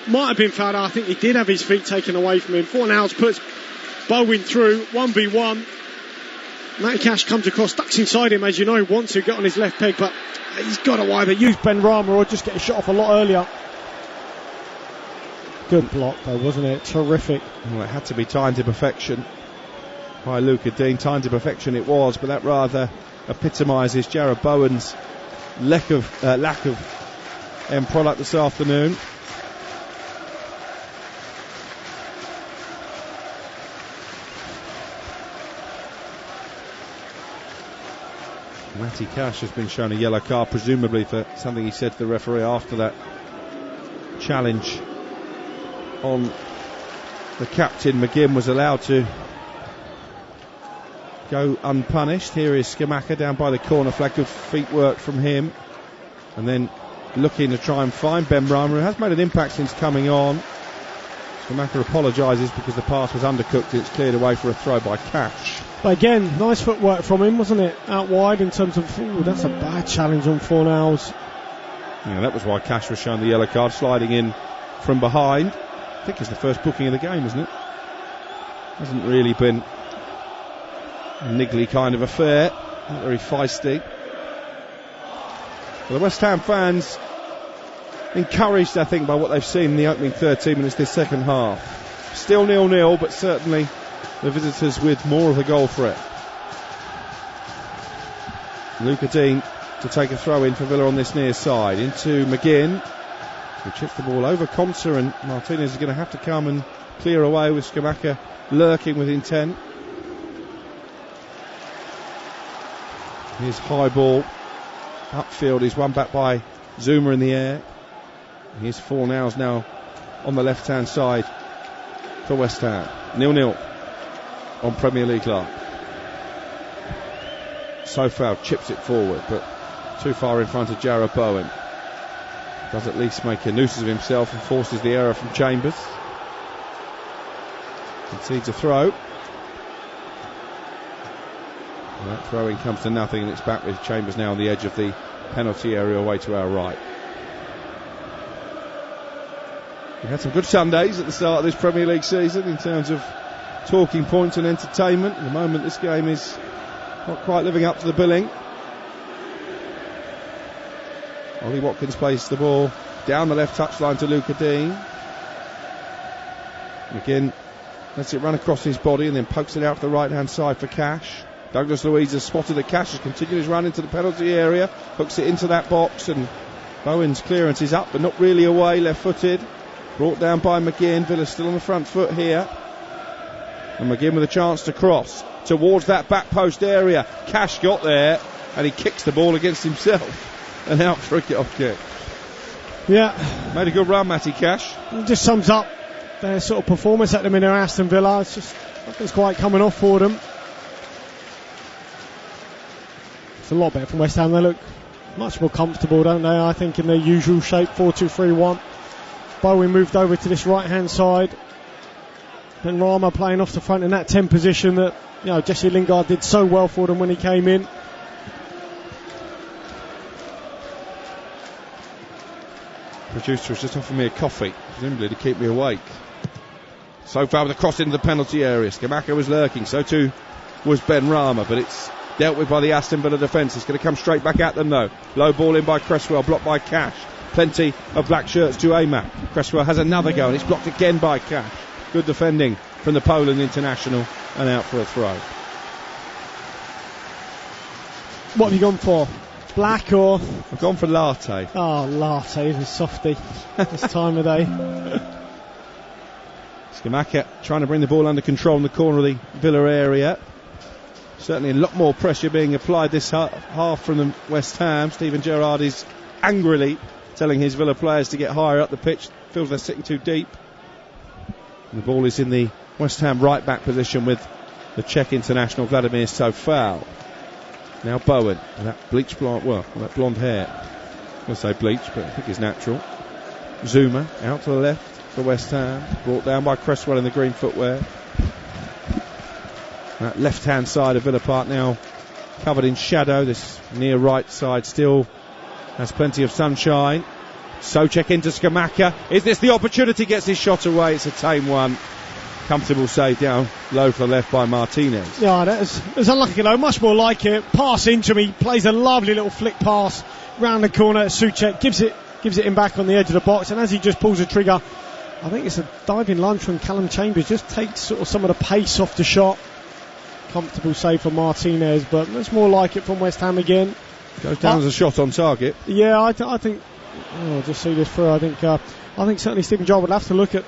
might have been fouled. I think he did have his feet taken away from him. Fornals puts Bowen through, 1v1. Matty Cash comes across, ducks inside him, as you know, wants to get on his left peg, but he's got to either use Ben Rama or just get a shot off a lot earlier. Good block though, wasn't it? Terrific. Well, it had to be timed to perfection by Luca Dean. Timed to perfection it was, but that rather epitomises Jarrod Bowen's lack of end product this afternoon. Matty Cash has been shown a yellow card, presumably for something he said to the referee after that challenge on the captain. McGinn was allowed to go unpunished. Here is Skamaka down by the corner flag. Good feet work from him. And then looking to try and find Ben Rama, who has made an impact since coming on. Skamaka apologises because the pass was undercooked and it's cleared away for a throw by Cash. But again, nice footwork from him, wasn't it? Out wide in terms of, that's a bad challenge on Fornals. Yeah, that was why Cash was shown the yellow card, sliding in from behind. I think it's the first booking of the game, isn't it? Hasn't really been a niggly kind of affair. Not very feisty. Well, the West Ham fans encouraged, I think, by what they've seen in the opening 13 minutes this second half. Still 0-0, but certainly the visitors with more of a goal threat. Luca Dean to take a throw in for Villa on this near side. Into McGinn, who chips the ball over Konsa, and Martinez is going to have to come and clear away with Scamacca lurking with intent. Here's high ball upfield, is won back by Zuma in the air. Here's Fornals now on the left hand side for West Ham. 0-0 on Premier League Live. Sofal chips it forward, but too far in front of Jarrod Bowen. Does at least make a nuisance of himself and forces the error from Chambers. Concedes a throw. And that throw-in comes to nothing, and it's back with Chambers now on the edge of the penalty area away to our right. We had some good Sundays at the start of this Premier League season in terms of talking points and entertainment. At the moment this game is not quite living up to the billing. Ollie Watkins plays the ball down the left touchline to Luca Dean. McGinn lets it run across his body and then pokes it out to the right hand side for Cash. Douglas Luiz has spotted that Cash has continued his run into the penalty area, hooks it into that box, and Bowen's clearance is up but not really away, left footed, brought down by McGinn. Villa's still on the front foot here, and McGinn with a chance to cross towards that back post area. Cash got there and he kicks the ball against himself and out for a kick-off kick. Yeah, made a good run, Matty Cash. It just sums up their sort of performance at the minute. Aston Villa, it's just nothing's quite coming off for them. It's a lot better from West Ham. They look much more comfortable, don't they? I think in their usual shape, 4-2-3-1. Bowen moved over to this right hand side, and Rama playing off the front in that 10 position that, you know, Jesse Lingard did so well for them when he came in. Producer has just offered me a coffee, presumably to keep me awake. So far with a cross into the penalty area. Scamacca was lurking, so too was Ben Rama, but it's dealt with by the Aston Villa defence. It's going to come straight back at them though. Low ball in by Cresswell, blocked by Cash. Plenty of black shirts to Amat. Cresswell has another go and it's blocked again by Cash. Good defending from the Poland international, and out for a throw. What have you gone for? Black or? I've gone for latte. Oh, latte, the softy. This time of day. Scamacca trying to bring the ball under control in the corner of the Villa area. Certainly a lot more pressure being applied this half from the West Ham. Steven Gerrard is angrily telling his Villa players to get higher up the pitch. Feels they're sitting too deep. And the ball is in the West Ham right back position with the Czech international Vladimir Sofal. Now Bowen, and that bleached blonde, that blonde hair. I'm going to say bleached, but I think it's natural. Zuma out to the left for West Ham, brought down by Cresswell in the green footwear. That left hand side of Villa Park now covered in shadow. This near right side still has plenty of sunshine. Souček into Scamacca. Is this the opportunity? Gets his shot away. It's a tame one. Comfortable save down low for the left by Martinez. Yeah, that's unlucky though. Much more like it. Pass into him. He plays a lovely little flick pass round the corner. Souček gives it in back on the edge of the box, and as he just pulls the trigger, I think it's a diving lunge from Callum Chambers. Just takes sort of some of the pace off the shot. Comfortable save for Martinez, but that's more like it from West Ham again. Goes down as a shot on target. Yeah, I think. Oh, just see this through. I think certainly Stephen Gerrard would have to look at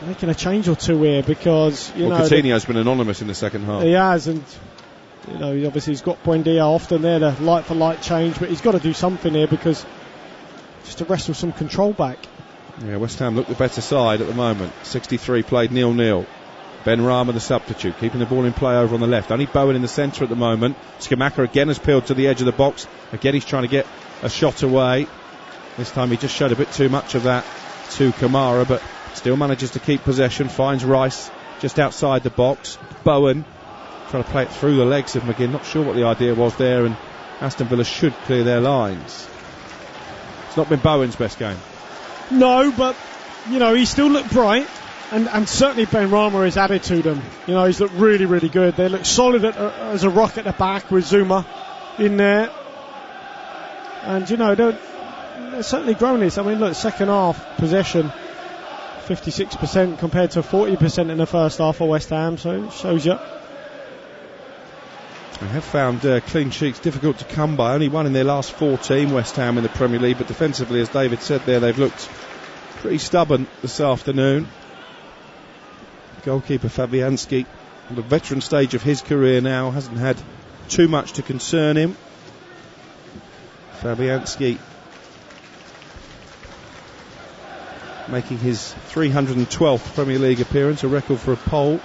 making a change or two here, because Coutinho's been anonymous in the second half. He has, and obviously he's got Buendia often there, the light for light change, but he's got to do something here because just to wrestle some control back. Yeah, West Ham look the better side at the moment. 63 played 0-0. Ben Rama the substitute, keeping the ball in play over on the left. Only Bowen in the centre at the moment. Scamacca again has peeled to the edge of the box. Again he's trying to get a shot away. This time he just showed a bit too much of that to Kamara, but still manages to keep possession. Finds Rice just outside the box. Bowen trying to play it through the legs of McGinn. Not sure what the idea was there, and Aston Villa should clear their lines. It's not been Bowen's best game. No, but he still looked bright. And certainly Ben Rama has added to them. He's looked really, really good. They look solid as a rock at the back with Zuma in there. And, they're certainly grown this. I mean, look, second half possession, 56% compared to 40% in the first half for West Ham, so it shows you. They have found clean sheets difficult to come by. Only one in their last 14, West Ham in the Premier League, but defensively, as David said there, they've looked pretty stubborn this afternoon. Goalkeeper Fabianski, on the veteran stage of his career now, hasn't had too much to concern him. Fabianski making his 312th Premier League appearance, a record for a Pole.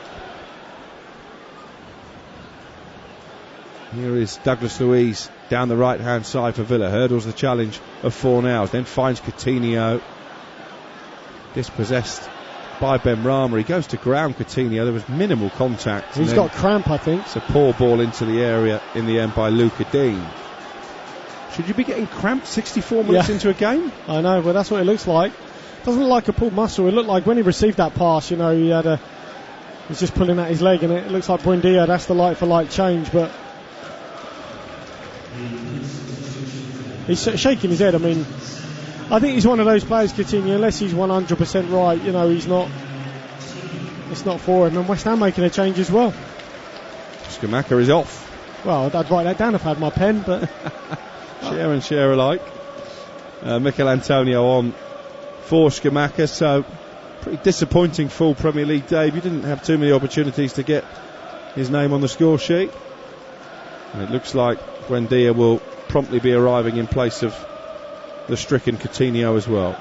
Here is Douglas Luiz down the right hand side for Villa, hurdles the challenge of Fornals, then finds Coutinho, dispossessed by Benrahma. He goes to ground Coutinho, there was minimal contact. He's got cramp, I think. It's a poor ball into the area in the end by Luca Dean. Should you be getting cramped 64 minutes into a game? I know, but that's what it looks like. Doesn't look like a pulled muscle. It looked like when he received that pass, he was just pulling at his leg, and it looks like Buendia, that's the light for light change, but he's shaking his head. I mean, I think he's one of those players, Coutinho, unless he's 100% right, he's not. It's not for him. And West Ham making a change as well. Scamacca is off. Well, I'd write that down if I had my pen, but share and share alike. Mikel Antonio on for Scamacca, so pretty disappointing full Premier League debut. Didn't have too many opportunities to get his name on the score sheet. And it looks like Buendia will promptly be arriving in place of the stricken Coutinho as well.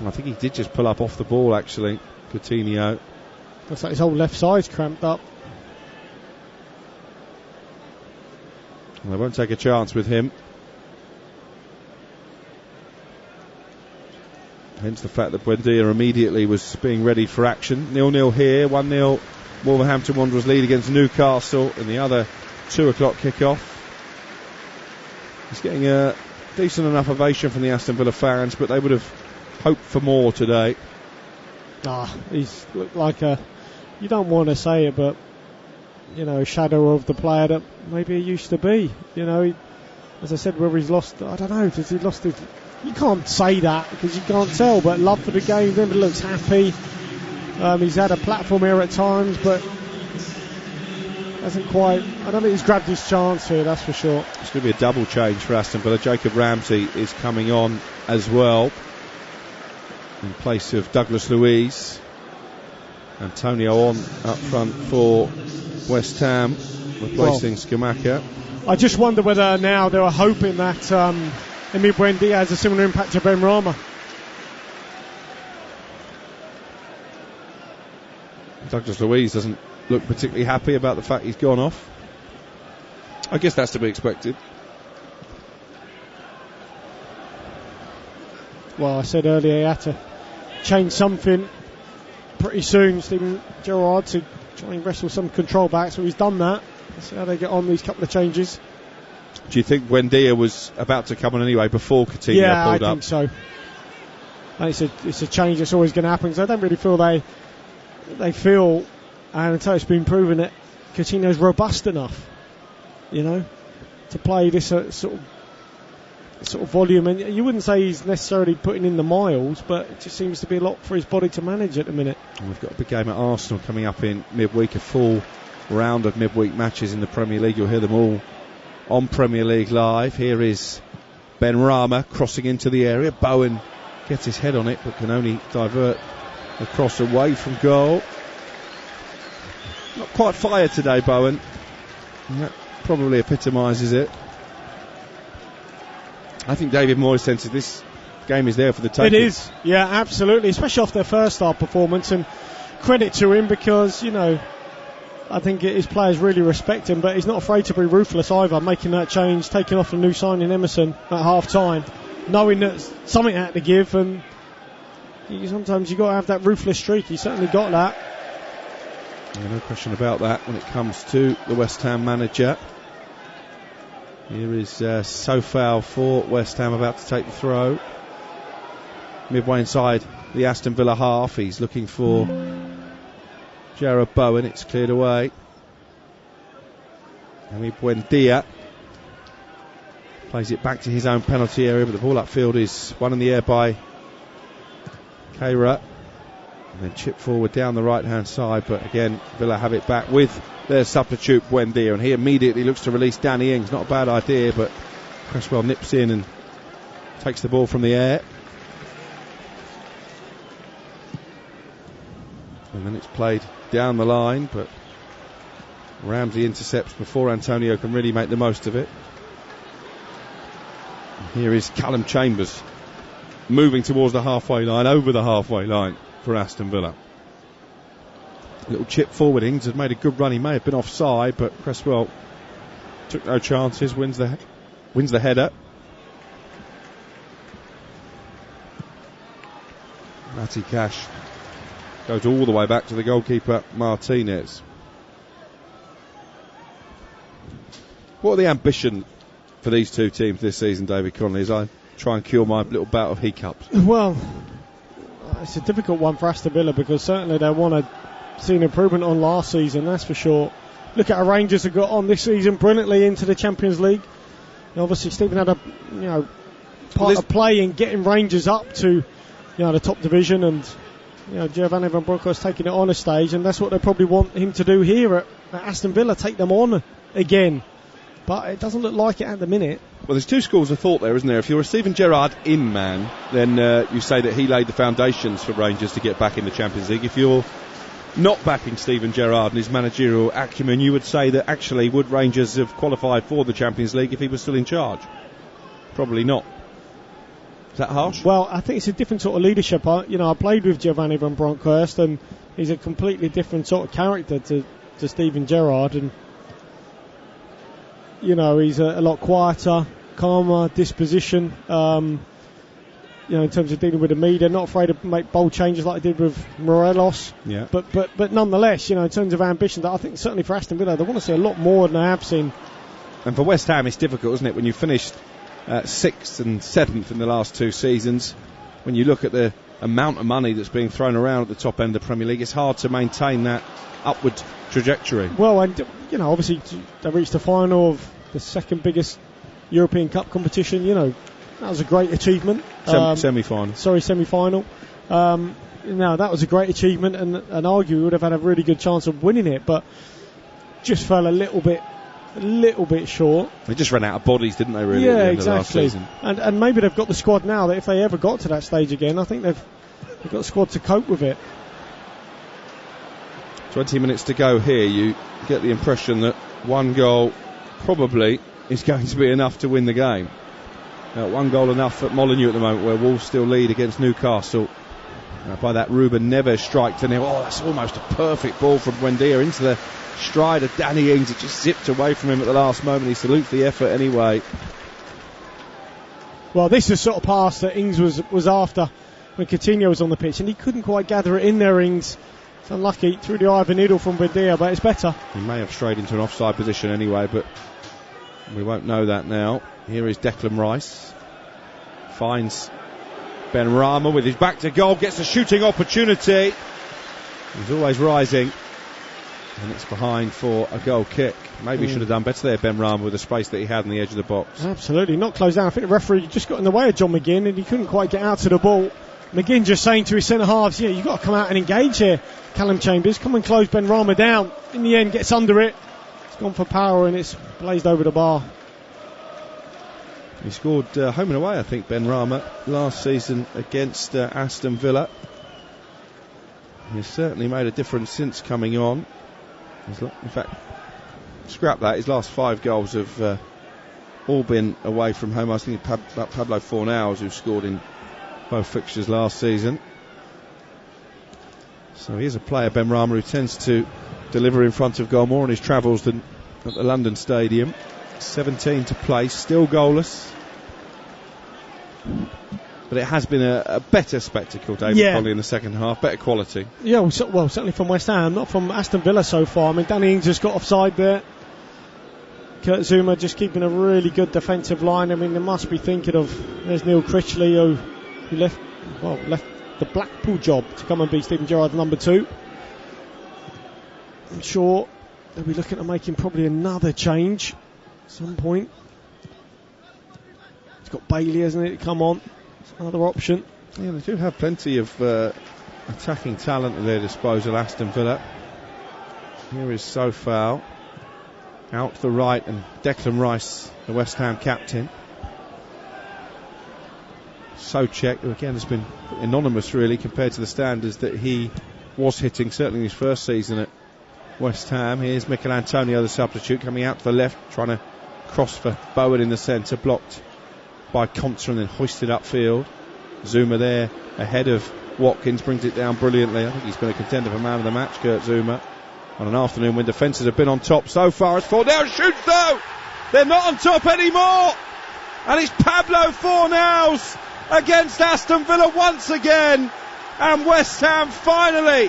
I think he did just pull up off the ball, actually, Coutinho. Looks like his whole left side's cramped up. Well, they won't take a chance with him. Hence the fact that Buendia immediately was being ready for action. 0-0 here, 1-0 Wolverhampton Wanderers lead against Newcastle in the other 2 o'clock kickoff. He's getting a decent enough ovation from the Aston Villa fans, but they would have hoped for more today. He's looked like you don't want to say it, but a shadow of the player that maybe he used to be. As I said, whether he's lost, I don't know, has he lost his... You can't say that because you can't tell, but love for the game, then looks happy. He's had a platform here at times, but hasn't quite. I don't think he's grabbed his chance here, that's for sure. It's going to be a double change for Aston Villa. Jacob Ramsey is coming on as well in place of Douglas Luiz. Antonio on up front for West Ham, replacing Scamacca. I just wonder whether now they were hoping that Emi Buendia has a similar impact to Benrahma. Douglas Luiz doesn't look particularly happy about the fact he's gone off. I guess that's to be expected. Well, I said earlier he had to change something pretty soon, Steven Gerrard, to try and wrestle some control back, so he's done that. Let's see how they get on these couple of changes. Do you think Buendia was about to come on anyway before Coutinho pulled up? Yeah, I think so. And it's a change that's always going to happen, because I don't really feel they feel, and until it's been proven that Coutinho's robust enough, to play this sort of volume. And you wouldn't say he's necessarily putting in the miles, but it just seems to be a lot for his body to manage at the minute. And we've got a big game at Arsenal coming up in midweek, a full round of midweek matches in the Premier League. You'll hear them all on Premier League Live. Here is Benrahma crossing into the area. Bowen gets his head on it, but can only divert the cross away from goal. Not quite fired today, Bowen. And that probably epitomises it. I think David Moyes senses this game is there for the taking. It is, yeah, absolutely, especially off their first half performance, and credit to him, because I think his players really respect him, but he's not afraid to be ruthless either, making that change, taking off the new signing Emerson at half time, knowing that something had to give, and sometimes you've got to have that ruthless streak. He certainly got that. Yeah, no question about that when it comes to the West Ham manager. Here is Sofal for West Ham, about to take the throw. Midway inside the Aston Villa half, he's looking for Jarrod Bowen. It's cleared away. Emi Buendia plays it back to his own penalty area, but the ball upfield is won in the air by Keira. And then chip forward down the right hand side, but again Villa have it back with their substitute Buendia, and he immediately looks to release Danny Ings. Not a bad idea, but Cresswell nips in and takes the ball from the air. And then it's played down the line, but Ramsey intercepts before Antonio can really make the most of it. And here is Callum Chambers moving towards the halfway line, over the halfway line for Aston Villa. Little chip forward. Ings had made a good run. He may have been offside, but Cresswell took no chances. Wins the header. Matty Cash goes all the way back to the goalkeeper Martinez. What are the ambition for these two teams this season, David Connolly, as I try and cure my little bout of hiccups? Well, it's a difficult one for Aston Villa, because certainly they want to see an improvement on last season, that's for sure. Look at how Rangers have got on this season brilliantly into the Champions League. And obviously Stephen had a part of play in getting Rangers up to the top division, and Giovanni Van Bronckhorst taking it on a stage, and that's what they probably want him to do here at Aston Villa, take them on again. But it doesn't look like it at the minute. Well, there's two schools of thought there, isn't there? If you're a Steven Gerrard in man, then you say that he laid the foundations for Rangers to get back in the Champions League. If you're not backing Steven Gerrard and his managerial acumen, you would say that actually would Rangers have qualified for the Champions League if he was still in charge? Probably not. Is that harsh? Well, I think it's a different sort of leadership. I played with Giovanni Van Bronckhorst, and he's a completely different sort of character to Steven Gerrard, and he's a lot quieter, calmer disposition, in terms of dealing with the media, not afraid to make bold changes like they did with Morelos. Yeah. But nonetheless, in terms of ambition, I think certainly for Aston Villa, they want to see a lot more than they have seen. And for West Ham, it's difficult, isn't it, when you finished 6th and 7th in the last two seasons. When you look at the amount of money that's being thrown around at the top end of the Premier League, it's hard to maintain that upward trajectory. Well, and obviously they reached the final of the second biggest European Cup competition. That was a great achievement. Semi-final. Semi-final. That was a great achievement, and arguably would have had a really good chance of winning it, but just fell a little bit short. They just ran out of bodies, didn't they, really, yeah, at the end exactly. of last season? And maybe they've got the squad now that if they ever got to that stage again, I think they've got the squad to cope with it. 20 minutes to go here. You get the impression that one goal probably is going to be enough to win the game. One goal enough at Molineux at the moment, where Wolves still lead against Newcastle by that Ruben Neves strike to nil. Oh, that's almost a perfect ball from Buendia into the stride of Danny Ings. It just zipped away from him at the last moment. He salutes the effort anyway. Well, this is the sort of pass that Ings was after when Coutinho was on the pitch, and he couldn't quite gather it in there, Ings. It's unlucky through the eye of a needle from Buendia, but it's better. He may have strayed into an offside position anyway, but we won't know that now. Here is Declan Rice. Finds Ben Rama with his back to goal, gets a shooting opportunity. He's always rising, and it's behind for a goal kick. Maybe he should have done better there, Ben Rama, with the space that he had on the edge of the box. Absolutely, not closed down. I think the referee just got in the way of John McGinn, and he couldn't quite get out to the ball. McGinn just saying to his centre-halves, you've got to come out and engage here, Callum Chambers. Come and close Ben Rama down. In the end, gets under it. It's gone for power, and it's blazed over the bar. He scored home and away, I think, Ben Rama, last season against Aston Villa. He's certainly made a difference since coming on. In fact, scrap that, his last 5 goals have all been away from home. I was thinking about Pablo Fornals, who scored in both fixtures last season. So here's a player, Ben Rama, who tends to deliver in front of goal more on his travels than at the London Stadium. 17 to play, still goalless. But it has been a better spectacle, David Connolly, in the second half, better quality. Yeah, well, certainly from West Ham, not from Aston Villa so far. I mean, Danny Ings just got offside there. Kurt Zuma just keeping a really good defensive line. I mean, they must be thinking of, there's Neil Critchley, who left the Blackpool job to come and be Steven Gerrard's number 2. I'm sure they'll be looking at making probably another change at some point. It's got Bailey, hasn't it? Come on, it's another option. Yeah, they do have plenty of attacking talent at their disposal, Aston Villa. Here is Sofal out to the right, and Declan Rice, the West Ham captain. Soucek, who again has been anonymous really compared to the standards that he was hitting, certainly in his first season at West Ham. Here's Mikel Antonio, the substitute, coming out to the left, trying to cross for Bowen in the centre, blocked by Conser and then hoisted upfield. Zuma there ahead of Watkins, brings it down brilliantly. I think he's been a contender for man of the match, Kurt Zuma, on an afternoon when defences have been on top so far. It's 4-0, shoots though! They're not on top anymore! And it's Pablo Fornals against Aston Villa once again, and West Ham finally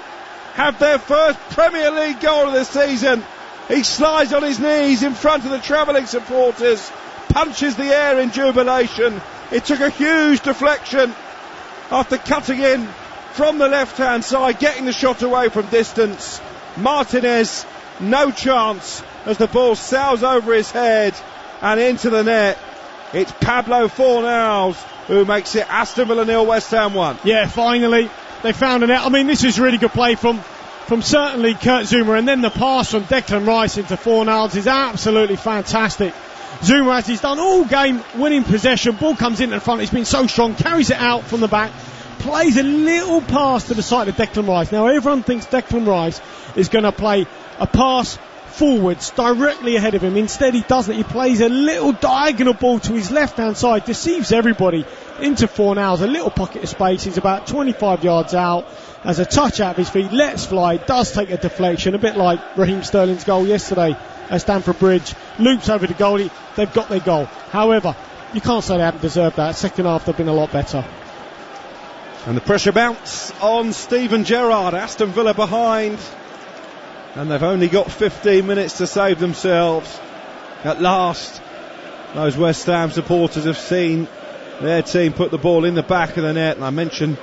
have their first Premier League goal of the season. He slides on his knees in front of the travelling supporters, punches the air in jubilation. It took a huge deflection after cutting in from the left hand side, getting the shot away from distance. Martinez, no chance as the ball sails over his head and into the net. It's Pablo Fornals who makes it Aston Villa 0, West Ham 1. Yeah, finally they found a net. I mean, this is really good play from certainly Kurt Zuma, and then the pass from Declan Rice into Fornals is absolutely fantastic. Zuma, as he's done all game, winning possession, ball comes in at the front, he's been so strong, carries it out from the back, plays a little pass to the side of Declan Rice. Now everyone thinks Declan Rice is going to play a pass forwards directly ahead of him. Instead he doesn't. He plays a little diagonal ball to his left hand side, deceives everybody into Fornals, a little pocket of space. He's about 25 yards out, has a touch out of his feet, lets fly, does take a deflection, a bit like Raheem Sterling's goal yesterday at Stamford Bridge, loops over the goalie. They've got their goal. However, you can't say they haven't deserved that. Second half they've been a lot better. And the pressure bounce on Steven Gerrard. Aston Villa behind, and they've only got 15 minutes to save themselves. At last, those West Ham supporters have seen their team put the ball in the back of the net. And I mentioned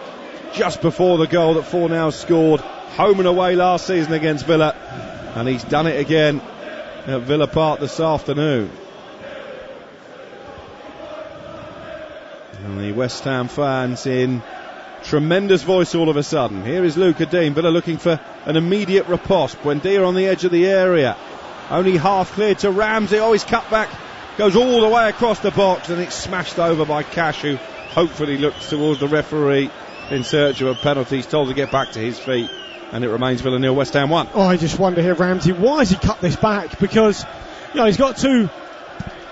just before the goal that Fornals scored home and away last season against Villa, and he's done it again at Villa Park this afternoon. And the West Ham fans in tremendous voice all of a sudden. Here is Luca Dean. Villa looking for an immediate riposte. Buendia on the edge of the area, only half cleared to Ramsey. Oh, his cutback goes all the way across the box, and it's smashed over by Cash, who hopefully looks towards the referee in search of a penalty. He's told to get back to his feet, and it remains Villa 0, West Ham 1. Oh, I just wonder here, Ramsey, why has he cut this back? Because, you know, he's got two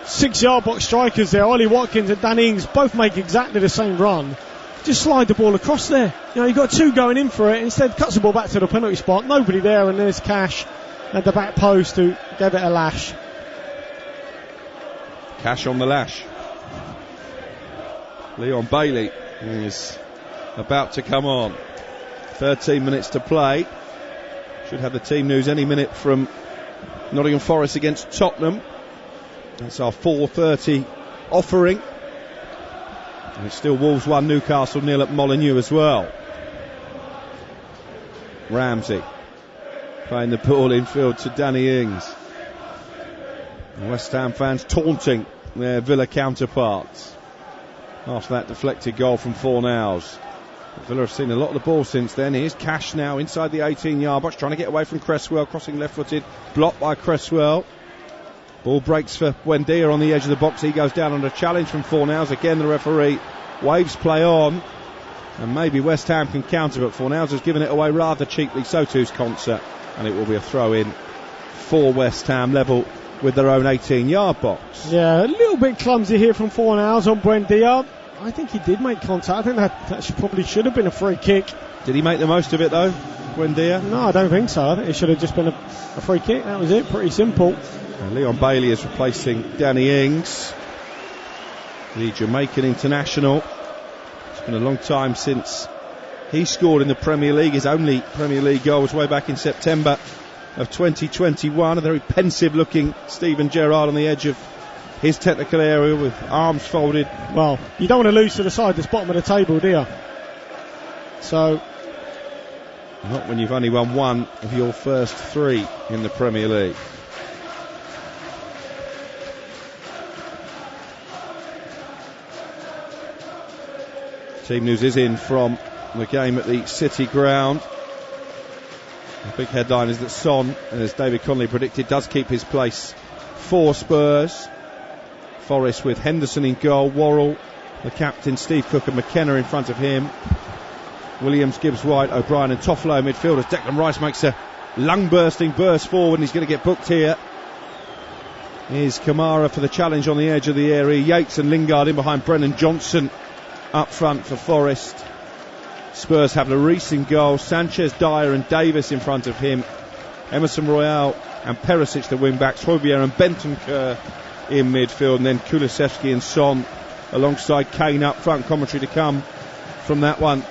6-yard box strikers there, Ollie Watkins and Dan Ings, both make exactly the same run. Just slide the ball across there. You know, you've got two going in for it. Instead, cuts the ball back to the penalty spot. Nobody there, and there's Cash at the back post who gave it a lash. Cash on the lash. Leon Bailey is about to come on. 13 minutes to play. Should have the team news any minute from Nottingham Forest against Tottenham. That's our 4:30 offering. And it's still Wolves 1, Newcastle 0 at Molineux as well. Ramsey playing the ball infield to Danny Ings. And West Ham fans taunting their Villa counterparts after that deflected goal from Fornals. Villa have seen a lot of the ball since then. Here's Cash now inside the 18-yard box, trying to get away from Cresswell, crossing left-footed, blocked by Cresswell. Ball breaks for Buendia on the edge of the box. He goes down under a challenge from Fornals. Again, the referee waves play on, and maybe West Ham can counter, but Fornals has given it away rather cheaply. So too's Concert, and it will be a throw-in for West Ham, level with their own 18-yard box. Yeah, a little bit clumsy here from Fornals on Buendia. I think he did make contact. I think that probably should have been a free kick. Did he make the most of it though, Buendia? No, I don't think so. I think it should have just been a free kick. That was it. Pretty simple. And Leon Bailey is replacing Danny Ings, the Jamaican international. It's been a long time since he scored in the Premier League. His only Premier League goal was way back in September of 2021. A very pensive looking Steven Gerrard on the edge of his technical area with arms folded. Well, you don't want to lose to the side that's bottom of the table, do you? So Not when you've only won one of your first 3 in the Premier League. Team news is in from the game at the City ground. The big headline is that Son, as David Connolly predicted, does keep his place for Spurs. Forest with Henderson in goal, Worrell, the captain, Steve Cook and McKenna in front of him. Williams, Gibbs White, O'Brien and Toffolo midfielders. Declan Rice makes a lung-bursting burst forward and he's going to get booked here. Here's Kamara for the challenge on the edge of the area. Yates and Lingard in behind Brennan Johnson up front for Forest. Spurs have Lloris in goal, Sanchez, Dyer and Davis in front of him. Emerson Royale and Perisic the wing-backs, Højbjerg and Bentancur in midfield, and then Kulusevski and Son alongside Kane up front. Commentary to come from that one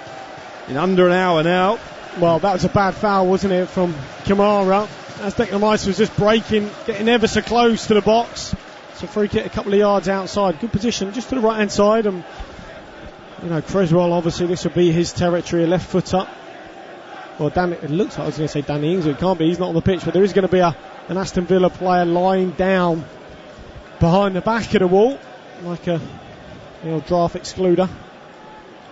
in under an hour now. Well, that was a bad foul, wasn't it, from Kamara, as Declan Rice was just breaking, getting ever so close to the box. It's a free kick a couple of yards outside. Good position, just to the right-hand side, and Creswell, obviously this will be his territory, a left foot up. Well, it looks like I was going to say Danny Ings, it can't be, he's not on the pitch, but there is going to be an Aston Villa player lying down behind the back of the wall, like a draft excluder.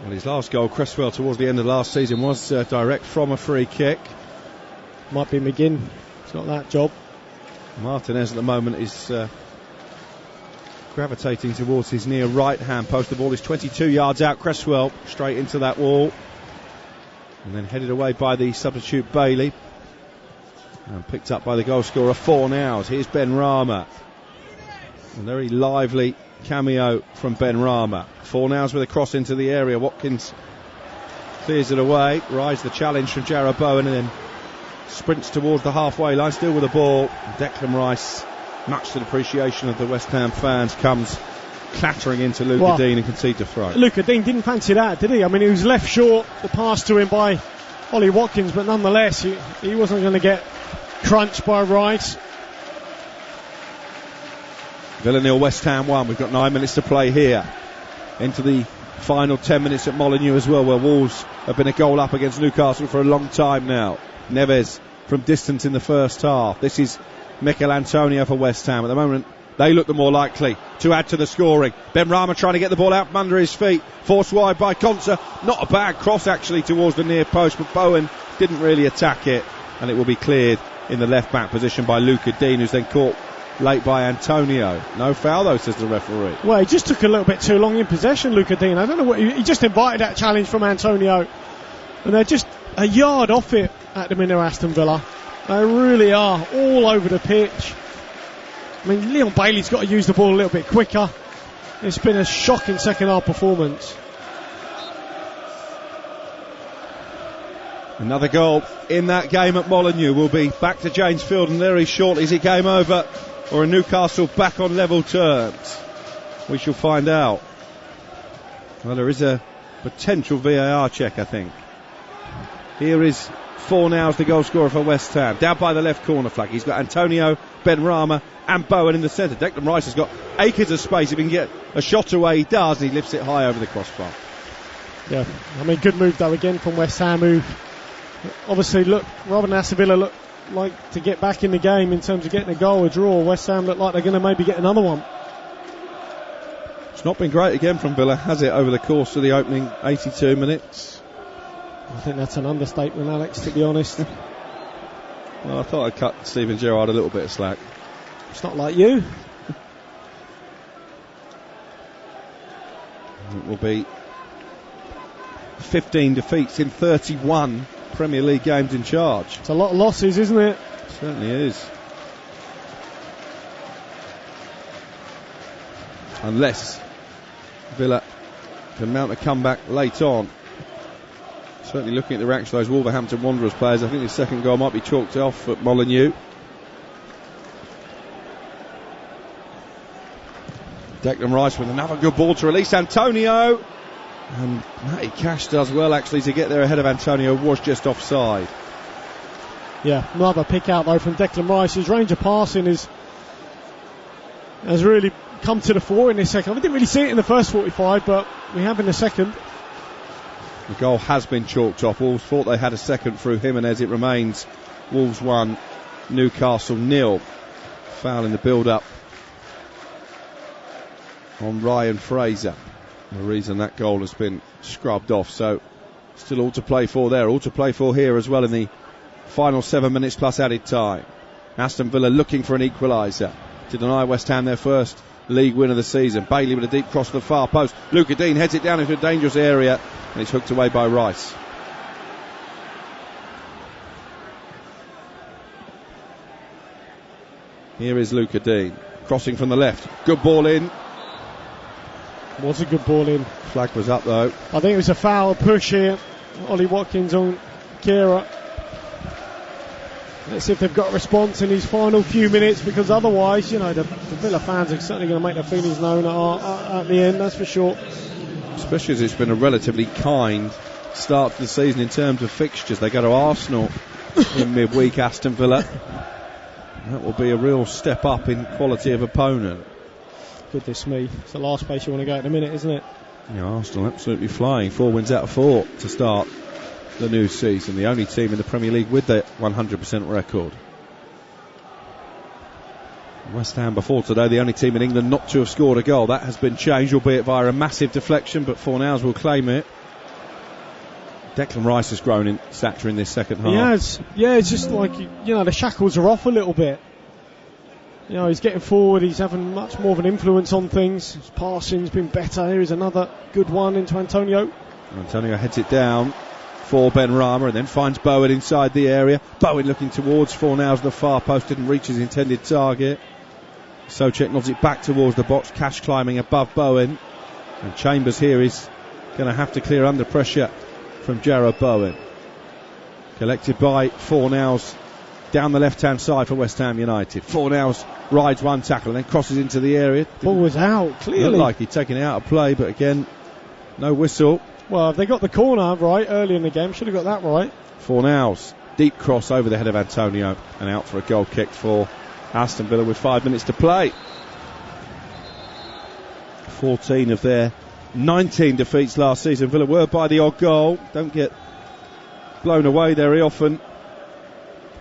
Well, his last goal, Cresswell, towards the end of last season was direct from a free kick. Might be McGinn, he's got that job. Martinez at the moment is gravitating towards his near right hand post. The ball is 22 yards out. Cresswell straight into that wall and then headed away by the substitute Bailey and picked up by the goal scorer Fornals. Here's Ben Rama, a very lively cameo from Ben Rama. Fornals with a cross into the area. Watkins clears it away. Rise the challenge from Jarrod Bowen and then sprints towards the halfway line, still with the ball. Declan Rice, much to the appreciation of the West Ham fans, comes clattering into Luca Dean and concedes a throw. Luca Dean didn't fancy that, did he? I mean, he was left short, the pass to him by Ollie Watkins, but nonetheless he wasn't going to get crunched by Rice. Villa 0, West Ham 1. We've got 9 minutes to play here. Into the final 10 minutes at Molineux as well, where Wolves have been a goal up against Newcastle for a long time now. Neves from distance in the first half. This is Mikel Antonio for West Ham. At the moment, they look the more likely to add to the scoring. Ben Rama trying to get the ball out from under his feet. Forced wide by Konsa. Not a bad cross actually towards the near post, but Bowen didn't really attack it. And it will be cleared in the left-back position by Luca Dean, who's then caught late by Antonio. No foul though, says the referee. Well, he just took a little bit too long in possession, Luca Dean. I don't know what he just invited that challenge from Antonio. And they're just a yard off it at the minute, Aston Villa. They really are all over the pitch. I mean, Leon Bailey's got to use the ball a little bit quicker. It's been a shocking second half performance. Another goal in that game at Molineux. Will be back to James Field and very shortly. Is it game over or are Newcastle back on level terms? We shall find out. Well, there is a potential VAR check, I think. Here is Fornals, the goal scorer for West Ham, down by the left corner flag. He's got Antonio, Ben Rama and Bowen in the centre. Declan Rice has got acres of space. If he can get a shot away, he does, and he lifts it high over the crossbar. Yeah, I mean, good move though again from West Ham, who obviously look, rather than Aston Villa look like to get back in the game in terms of getting a goal, a draw. West Ham look like they're going to maybe get another one. It's not been great again from Villa, has it, over the course of the opening 82 minutes? I think that's an understatement, Alex, to be honest. Well, I thought I'd cut Steven Gerrard a little bit of slack. It's not like you. It will be 15 defeats in 31 Premier League games in charge. It's a lot of losses, isn't it? It certainly is. Unless Villa can mount a comeback late on. Certainly looking at the reaction of those Wolverhampton Wanderers players, I think the second goal might be chalked off at Molineux. Declan Rice with another good ball to release Antonio. And Matty Cash does well actually to get there ahead of Antonio, was just offside. Yeah, another pick out though from Declan Rice. His range of passing has really come to the fore in this second. We didn't really see it in the first 45, but we have in the second. The goal has been chalked off. Wolves thought they had a second through Jimenez. It remains Wolves 1, Newcastle 0. Foul in the build-up on Ryan Fraser. The reason that goal has been scrubbed off. So still all to play for there. All to play for here as well in the final 7 minutes plus added time. Aston Villa looking for an equaliser to deny West Ham their first league win of the season. Bailey with a deep cross to the far post. Luca Dean heads it down into a dangerous area and it's hooked away by Rice. Here is Luca Dean crossing from the left. Good ball in. Was a good ball in. Flag was up though. I think it was a foul push here. Ollie Watkins on Kira. Let's see if they've got a response in these final few minutes, because otherwise, the Villa fans are certainly going to make their feelings known at the end, that's for sure. Especially as it's been a relatively kind start to the season in terms of fixtures. They go to Arsenal in midweek, Aston Villa. That will be a real step up in quality of opponent. Goodness me, it's the last place you want to go at the minute, isn't it? Yeah, Arsenal absolutely flying. 4 wins out of 4 to start the new season. The only team in the Premier League with the 100% record. West Ham before today, the only team in England not to have scored a goal. That has been changed, albeit via a massive deflection, but Fornals will claim it. Declan Rice has grown in stature in this second half. He has. Yeah, it's just like, the shackles are off a little bit. He's getting forward, he's having much more of an influence on things. His passing's been better. Here is another good one into Antonio. Antonio heads it down for Ben Rama and then finds Bowen inside the area. Bowen looking towards Fornals, the far post, didn't reach his intended target. Souček nods it back towards the box. Cash climbing above Bowen, and Chambers here is going to have to clear under pressure from Jarrod Bowen. Collected by Fornals down the left hand side for West Ham United. Fornals rides one tackle and then crosses into the area. Ball was out, clearly. Looked like he'd taken it out of play, but again, no whistle. Well, they got the corner right early in the game, should have got that right. Fornals, deep cross over the head of Antonio and out for a goal kick for Aston Villa with 5 minutes to play. 14 of their 19 defeats last season. Villa were by the odd goal. Don't get blown away very often.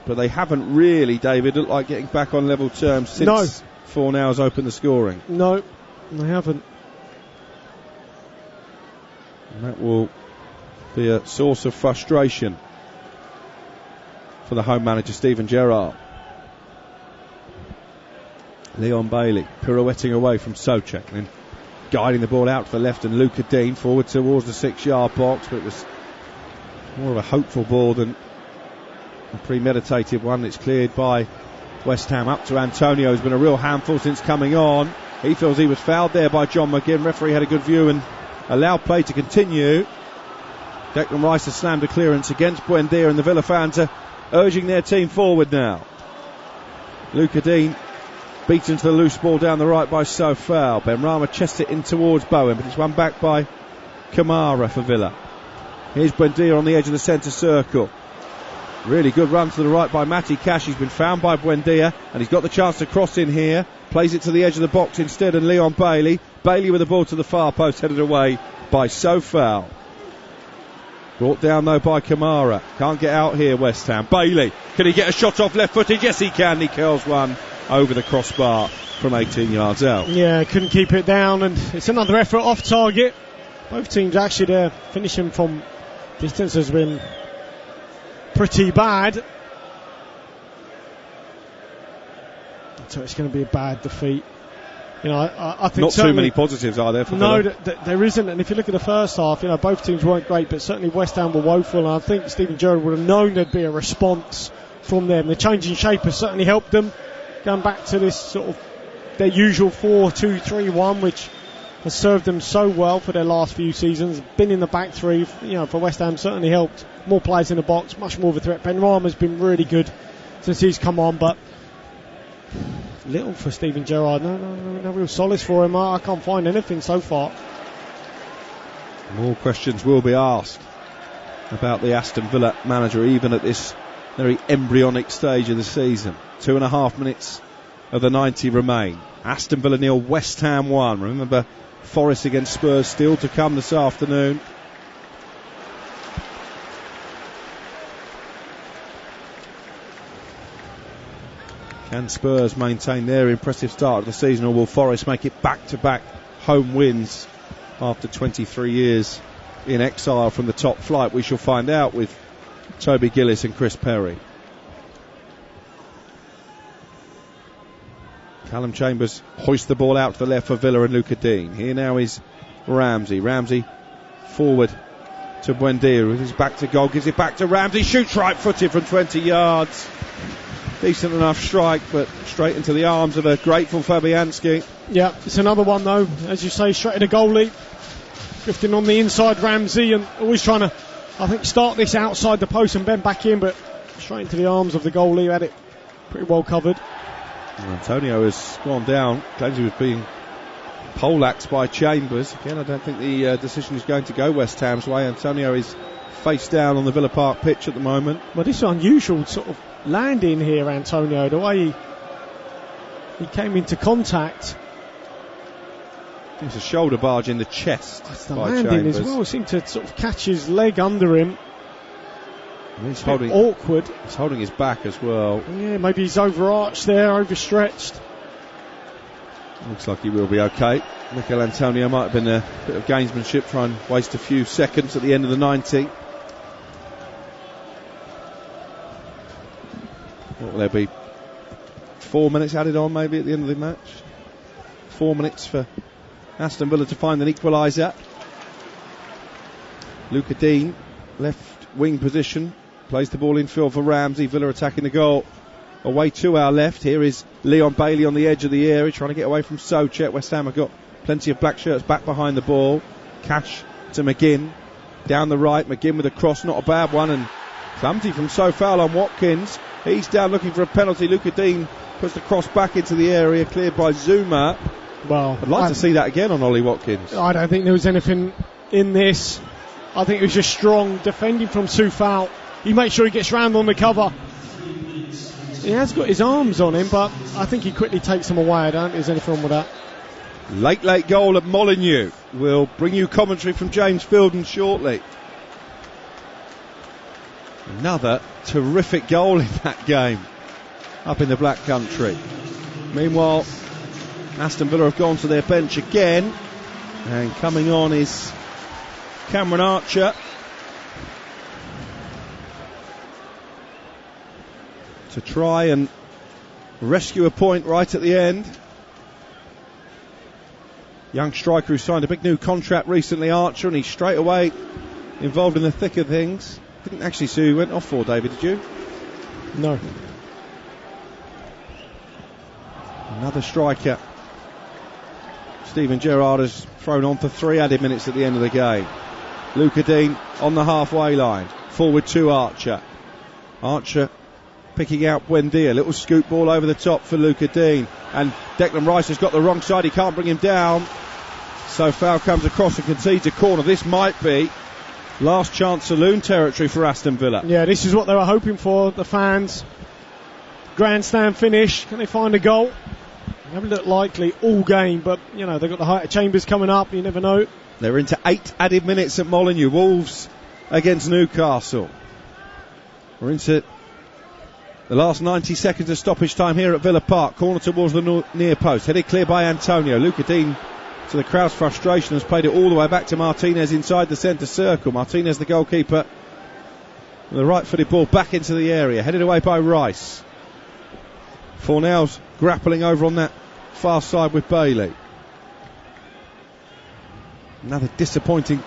But they haven't really, David, looked like getting back on level terms since Fornals opened the scoring. No, they haven't. And that will be a source of frustration for the home manager, Steven Gerrard. Leon Bailey pirouetting away from Souček and guiding the ball out to the left, and Luca Dean forward towards the 6-yard box, but it was more of a hopeful ball than a premeditated one. It's cleared by West Ham up to Antonio, who's been a real handful since coming on. He feels he was fouled there by John McGinn. Referee had a good view and allowed play to continue. Declan Rice has slammed a clearance against Buendia, and the Villa fans are urging their team forward now. Luca Dean beaten to the loose ball down the right by Sofal. Benrahma chests it in towards Bowen, but it's won back by Kamara for Villa. Here's Buendia on the edge of the centre circle. Really good run to the right by Matty Cash. He's been found by Buendia and he's got the chance to cross in here. Plays it to the edge of the box instead, and Leon Bailey. Bailey with the ball to the far post, headed away by Sofal. Brought down though by Kamara. Can't get out here, West Ham. Bailey, can he get a shot off left footed? Yes he can. He curls one over the crossbar from 18 yards out. Yeah, couldn't keep it down, and it's another effort off target. Both teams actually there finishing from distance has been pretty bad. So it's going to be a bad defeat. I think not too many positives are there for no, Villa. there isn't. And if you look at the first half, both teams weren't great, but certainly West Ham were woeful. And I think Steven Gerrard would have known there'd be a response from them. The change in shape has certainly helped them, going back to this sort of their usual 4-2-3-1, which has served them so well for their last few seasons. Been in the back three, for West Ham certainly helped. More players in the box, much more of a threat. Benrahma's been really good since he's come on, but little for Steven Gerrard. No real solace for him. I can't find anything so far. More questions will be asked about the Aston Villa manager, even at this very embryonic stage of the season. 2.5 minutes of the 90 remain. Aston Villa 0, West Ham 1. Remember, Forest against Spurs still to come this afternoon. Can Spurs maintain their impressive start of the season, or will Forest make it back-to-back home wins after 23 years in exile from the top flight? We shall find out with Toby Gillis and Chris Perry. Callum Chambers hoists the ball out to the left for Villa and Luca Dean. Here now is Ramsey. Ramsey forward to Buendia with his back to goal, gives it back to Ramsey, shoots right-footed from 20 yards. Decent enough strike, but straight into the arms of a grateful Fabianski. Yeah, it's another one though, as you say, straight to the goalie. Drifting on the inside, Ramsey, and always trying to, I think, start this outside the post and bend back in, but straight into the arms of the goalie, who had it pretty well covered. Antonio has gone down, claims he was being poleaxed by Chambers. Again, I don't think the decision is going to go West Ham's way. Antonio is face down on the Villa Park pitch at the moment. Well, this is unusual sort of landing here, Antonio, the way he came into contact. There's a shoulder barge in the chest. That's the by landing Chambers. as well. Seemed to sort of catch his leg under him. And he's holding, awkward. He's holding his back as well. Yeah, maybe he's overarched there, overstretched. Looks like he will be okay. Mikel Antonio might have been a bit of gamesmanship, try and waste a few seconds at the end of the 90. What will there be? 4 minutes added on maybe at the end of the match? 4 minutes for Aston Villa to find an equaliser. Luca Dean, left wing position, plays the ball in field for Ramsey. Villa attacking the goal. Away to our left. Here is Leon Bailey on the edge of the area, trying to get away from Soucek. West Ham have got plenty of black shirts back behind the ball. Cash to McGinn. Down the right, McGinn with a cross, not a bad one, and clumsy from Sofal on Watkins. He's down looking for a penalty. Luca Dean puts the cross back into the area, cleared by Zuma. Well, I'd like to see that again on Ollie Watkins. I don't think there was anything in this. I think it was just strong defending from Sofal. He makes sure he gets round on the cover. He has got his arms on him, but I think he quickly takes them away. I don't think there's anything wrong with that. Late goal at Molineux. We'll bring you commentary from James Fielden shortly. Another terrific goal in that game up in the Black Country. Meanwhile, Aston Villa have gone to their bench again, and coming on is Cameron Archer. To try and rescue a point right at the end. Young striker who signed a big new contract recently, Archer, and he's straight away involved in the thick of things. Didn't actually see who he went off for, David, did you? No. Another striker. Steven Gerrard has thrown on for 3 added minutes at the end of the game. Luca Dean on the halfway line. Forward to Archer. Archer picking out Buendia. Little scoop ball over the top for Luca Dean. And Declan Rice has got the wrong side. He can't bring him down. So foul comes across and concedes a corner. This might be last chance saloon territory for Aston Villa. Yeah, this is what they were hoping for, the fans. Grandstand finish. Can they find a goal? They haven't looked likely all game, but, you know, they've got the height of Chambers coming up. You never know. They're into 8 added minutes at Molineux. Wolves against Newcastle. We're into the last 90 seconds of stoppage time here at Villa Park. Corner towards the near post. Headed clear by Antonio. Luca Dean, to the crowd's frustration, has played it all the way back to Martinez inside the centre circle. Martinez, the goalkeeper, with a right-footed ball back into the area. Headed away by Rice. Fornell's grappling over on that far side with Bailey. Another disappointing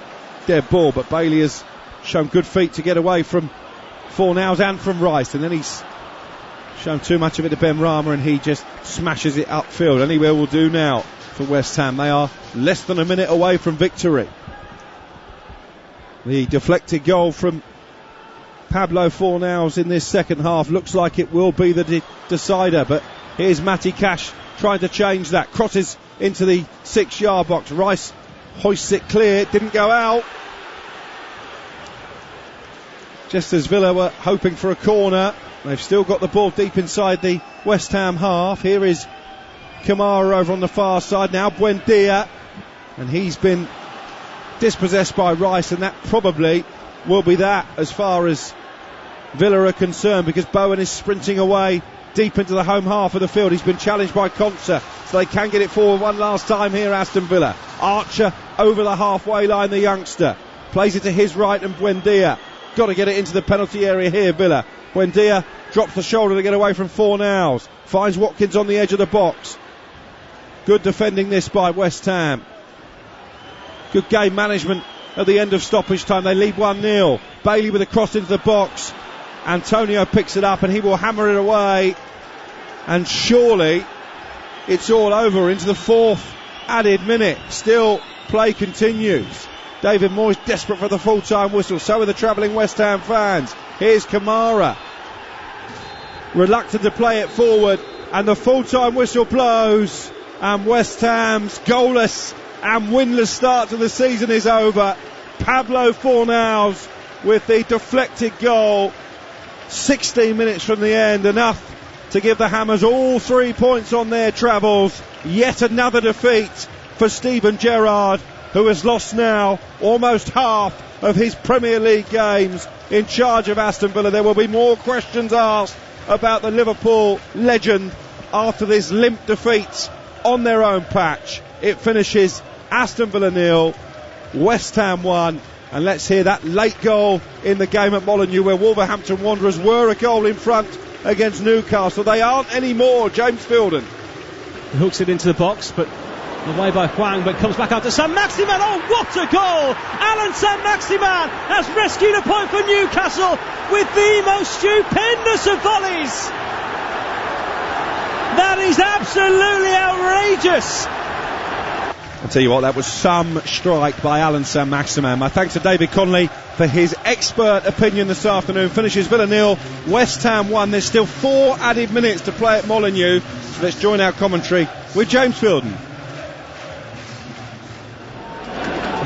dead ball, but Bailey has shown good feet to get away from Fornell's and from Rice, and then he's shown too much of it to Ben Rama, and he just smashes it upfield. Anywhere will do now for West Ham. They are less than a minute away from victory. The deflected goal from Pablo Fornells in this second half looks like it will be the decider, but here's Matty Cash trying to change that. Crosses into the 6-yard box. Rice hoists it clear. It didn't go out. Just as Villa were hoping for a corner, they've still got the ball deep inside the West Ham half. Here is Kamara over on the far side now. Buendia, and he's been dispossessed by Rice, and that probably will be that as far as Villa are concerned, because Bowen is sprinting away deep into the home half of the field. He's been challenged by Conser, so they can get it forward one last time here, Aston Villa. Archer over the halfway line, the youngster. Plays it to his right and Buendia. Got to get it into the penalty area here, Villa. Buendia drops the shoulder to get away from Fornals. Finds Watkins on the edge of the box. Good defending this by West Ham. Good game management at the end of stoppage time. They lead 1-0. Bailey with a cross into the box. Antonio picks it up and he will hammer it away. And surely it's all over into the fourth added minute. Still play continues. David Moyes desperate for the full-time whistle. So are the travelling West Ham fans. Here's Kamara. Reluctant to play it forward. And the full-time whistle blows. And West Ham's goalless and winless start to the season is over. Pablo Fornals with the deflected goal. 16 minutes from the end. Enough to give the Hammers all 3 points on their travels. Yet another defeat for Steven Gerrard, who has lost now almost half of his Premier League games in charge of Aston Villa. There will be more questions asked about the Liverpool legend after this limp defeat on their own patch. It finishes Aston Villa 0, West Ham 1. And let's hear that late goal in the game at Molineux, where Wolverhampton Wanderers were a goal in front against Newcastle. They aren't anymore. James Fielden. He hooks it into the box, but away by Hwang, but comes back out to Saint-Maximin. Oh, what a goal! Alan Saint-Maximin has rescued a point for Newcastle with the most stupendous of volleys. That is absolutely outrageous. I'll tell you what, that was some strike by Alan Saint-Maximin. My thanks to David Conley for his expert opinion this afternoon. Finishes Villa 0, West Ham 1. There's still 4 added minutes to play at Molineux. So let's join our commentary with James Fielden.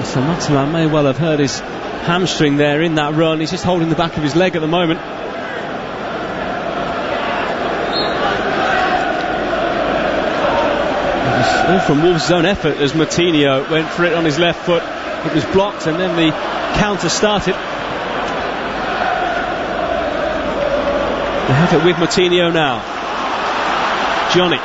Saint-Maximin may well have hurt his hamstring there in that run. He's just holding the back of his leg at the moment. All from Wolves' own effort as Martinho went for it on his left foot. It was blocked and then the counter started. They have it with Martinho now. Johnny.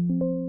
you.